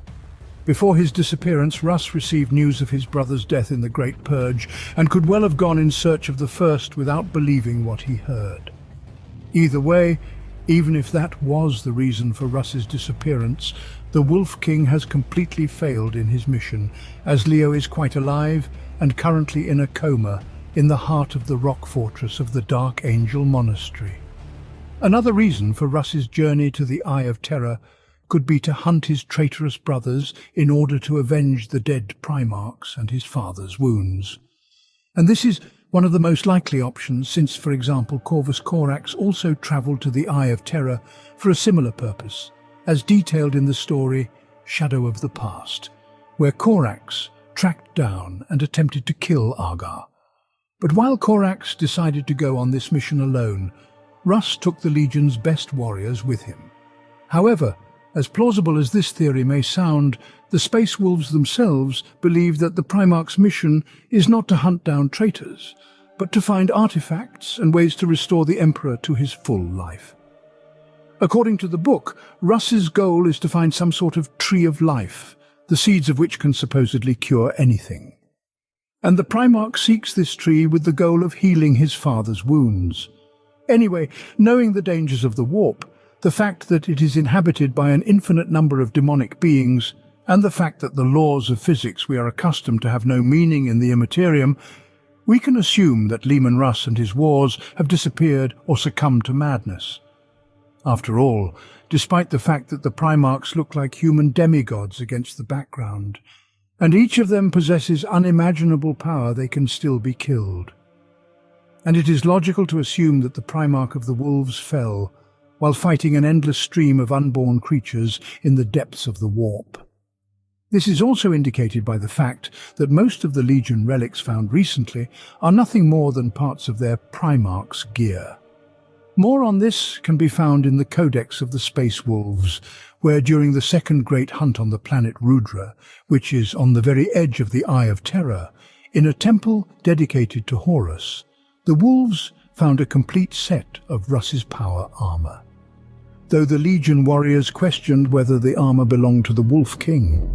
Before his disappearance, Russ received news of his brother's death in the Great Purge and could well have gone in search of the first without believing what he heard. Either way, even if that was the reason for Russ's disappearance, the Wolf King has completely failed in his mission, as Leo is quite alive and currently in a coma in the heart of the rock fortress of the Dark Angel Monastery. Another reason for Russ's journey to the Eye of Terror could be to hunt his traitorous brothers in order to avenge the dead Primarchs and his father's wounds. And this is one of the most likely options since, for example, Corvus Corax also travelled to the Eye of Terror for a similar purpose, as detailed in the story Shadow of the Past, where Corax tracked down and attempted to kill Argar. But while Corax decided to go on this mission alone, Russ took the Legion's best warriors with him. However, as plausible as this theory may sound, the Space Wolves themselves believe that the Primarch's mission is not to hunt down traitors, but to find artifacts and ways to restore the Emperor to his full life. According to the book, Russ's goal is to find some sort of tree of life, the seeds of which can supposedly cure anything. And the Primarch seeks this tree with the goal of healing his father's wounds. Anyway, knowing the dangers of the warp, the fact that it is inhabited by an infinite number of demonic beings, and the fact that the laws of physics we are accustomed to have no meaning in the Immaterium, we can assume that Leman Russ and his wars have disappeared or succumbed to madness. After all, despite the fact that the Primarchs look like human demigods against the background, and each of them possesses unimaginable power, they can still be killed. and it is logical to assume that the Primarch of the Wolves fell while fighting an endless stream of unborn creatures in the depths of the warp. This is also indicated by the fact that most of the Legion relics found recently are nothing more than parts of their Primarch's gear. More on this can be found in the Codex of the Space Wolves, where during the second great hunt on the planet Rudra, which is on the very edge of the Eye of Terror, in a temple dedicated to Horus, the Wolves found a complete set of Russ's power armor. Though the Legion warriors questioned whether the armor belonged to the Wolf King.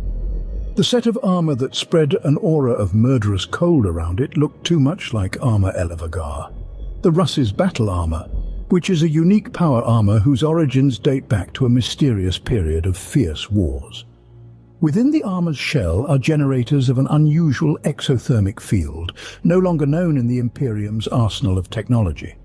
The set of armor that spread an aura of murderous cold around it looked too much like armor Elevagar. The Russ's battle armor, which is a unique power armor whose origins date back to a mysterious period of fierce wars. Within the armor's shell are generators of an unusual exothermic field, no longer known in the Imperium's arsenal of technology.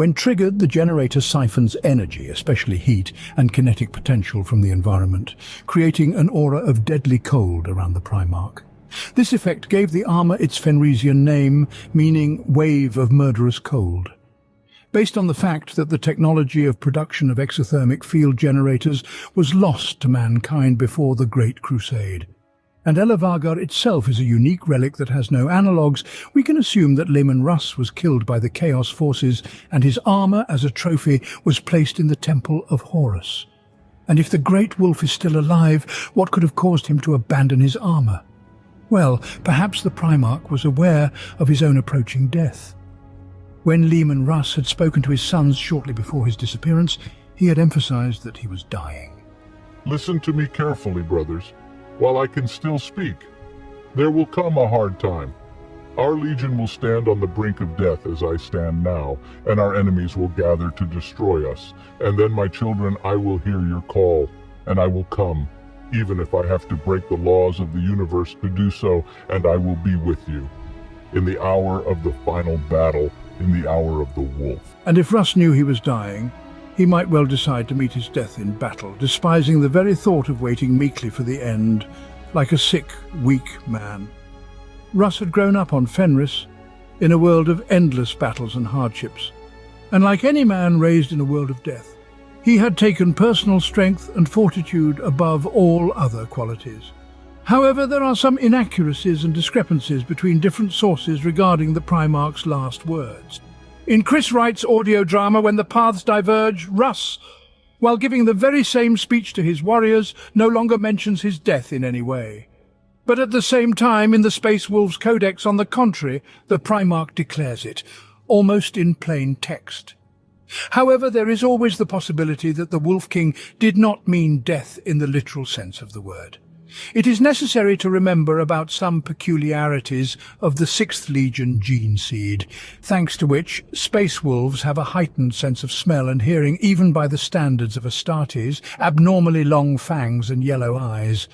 When triggered, the generator siphons energy, especially heat and kinetic potential, from the environment, creating an aura of deadly cold around the Primarch. This effect gave the armor its Fenrisian name, meaning wave of murderous cold. Based on the fact that the technology of production of exothermic field generators was lost to mankind before the Great Crusade, and Elevagar itself is a unique relic that has no analogues, we can assume that Leman Russ was killed by the Chaos Forces and his armor as a trophy was placed in the Temple of Horus. And if the Great Wolf is still alive, what could have caused him to abandon his armor? Well, perhaps the Primarch was aware of his own approaching death. When Leman Russ had spoken to his sons shortly before his disappearance, he had emphasized that he was dying. Listen to me carefully, brothers. While I can still speak, there will come a hard time. Our Legion will stand on the brink of death as I stand now, and our enemies will gather to destroy us. And then, my children, I will hear your call, and I will come, even if I have to break the laws of the universe to do so, and I will be with you. In the hour of the final battle, in the hour of the wolf. And if Russ knew he was dying, he might well decide to meet his death in battle, despising the very thought of waiting meekly for the end, like a sick, weak man. Russ had grown up on Fenris, in a world of endless battles and hardships, and like any man raised in a world of death, he had taken personal strength and fortitude above all other qualities. However, there are some inaccuracies and discrepancies between different sources regarding the Primarch's last words. In Chris Wright's audio drama When the Paths Diverge, Russ, while giving the very same speech to his warriors, no longer mentions his death in any way. But at the same time, in the Space Wolves Codex, on the contrary, the Primarch declares it, almost in plain text. However, there is always the possibility that the Wolf King did not mean death in the literal sense of the word. It is necessary to remember about some peculiarities of the 6th Legion gene seed, thanks to which space wolves have a heightened sense of smell and hearing even by the standards of Astartes, abnormally long fangs and yellow eyes.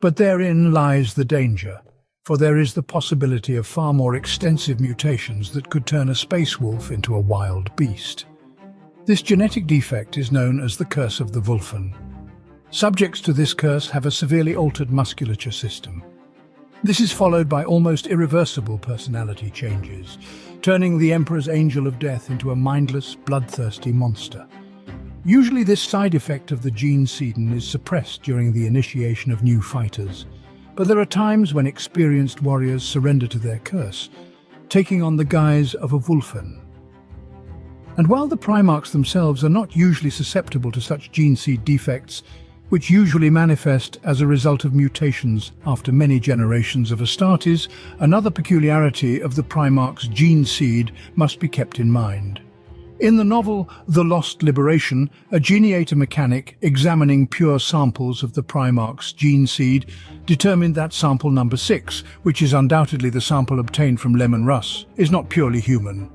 But therein lies the danger, for there is the possibility of far more extensive mutations that could turn a space wolf into a wild beast. This genetic defect is known as the Curse of the Wulfen. Subjects to this curse have a severely altered musculature system. This is followed by almost irreversible personality changes, turning the Emperor's Angel of Death into a mindless, bloodthirsty monster. Usually this side effect of the gene seeding is suppressed during the initiation of new fighters, but there are times when experienced warriors surrender to their curse, taking on the guise of a Wulfen. And while the Primarchs themselves are not usually susceptible to such gene seed defects, which usually manifest as a result of mutations after many generations of Astartes, another peculiarity of the Primarch's gene seed must be kept in mind. In the novel The Lost Liberation, a geniator mechanic examining pure samples of the Primarch's gene seed determined that sample number 6, which is undoubtedly the sample obtained from Leman Russ, is not purely human.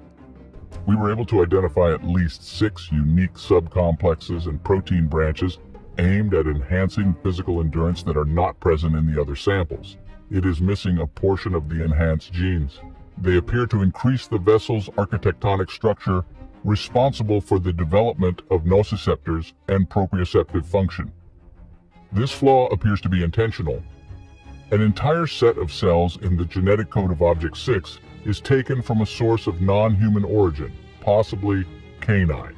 We were able to identify at least 6 unique subcomplexes and protein branches aimed at enhancing physical endurance that are not present in the other samples. It is missing a portion of the enhanced genes. They appear to increase the vessel's architectonic structure, responsible for the development of nociceptors and proprioceptive function. This flaw appears to be intentional. An entire set of cells in the genetic code of Object 6 is taken from a source of non-human origin, possibly canine.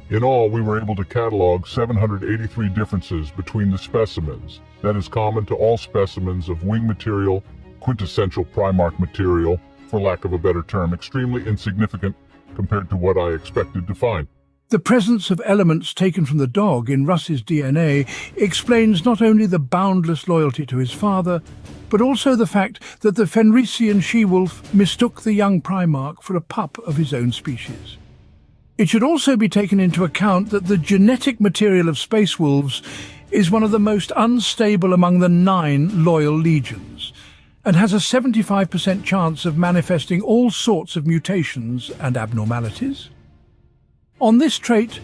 In all, we were able to catalog 783 differences between the specimens. That is common to all specimens of wing material, quintessential Primarch material, for lack of a better term, extremely insignificant compared to what I expected to find. The presence of elements taken from the dog in Russ's DNA explains not only the boundless loyalty to his father, but also the fact that the Fenrisian she-wolf mistook the young Primarch for a pup of his own species. It should also be taken into account that the genetic material of space wolves is one of the most unstable among the 9 loyal legions, and has a 75% chance of manifesting all sorts of mutations and abnormalities. On this trait,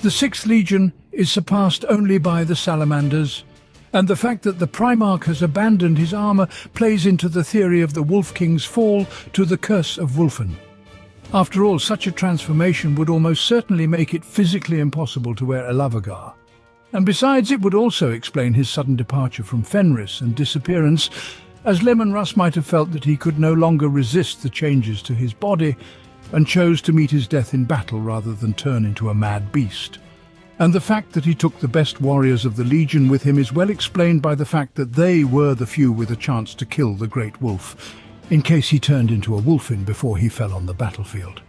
the 6th Legion is surpassed only by the Salamanders, and the fact that the Primarch has abandoned his armor plays into the theory of the Wolf King's fall to the curse of Wulfen. After all, such a transformation would almost certainly make it physically impossible to wear a Lavagar. And besides, it would also explain his sudden departure from Fenris and disappearance, as Leman Russ might have felt that he could no longer resist the changes to his body and chose to meet his death in battle rather than turn into a mad beast. And the fact that he took the best warriors of the Legion with him is well explained by the fact that they were the few with a chance to kill the Great Wolf, in case he turned into a Wulfen before he fell on the battlefield.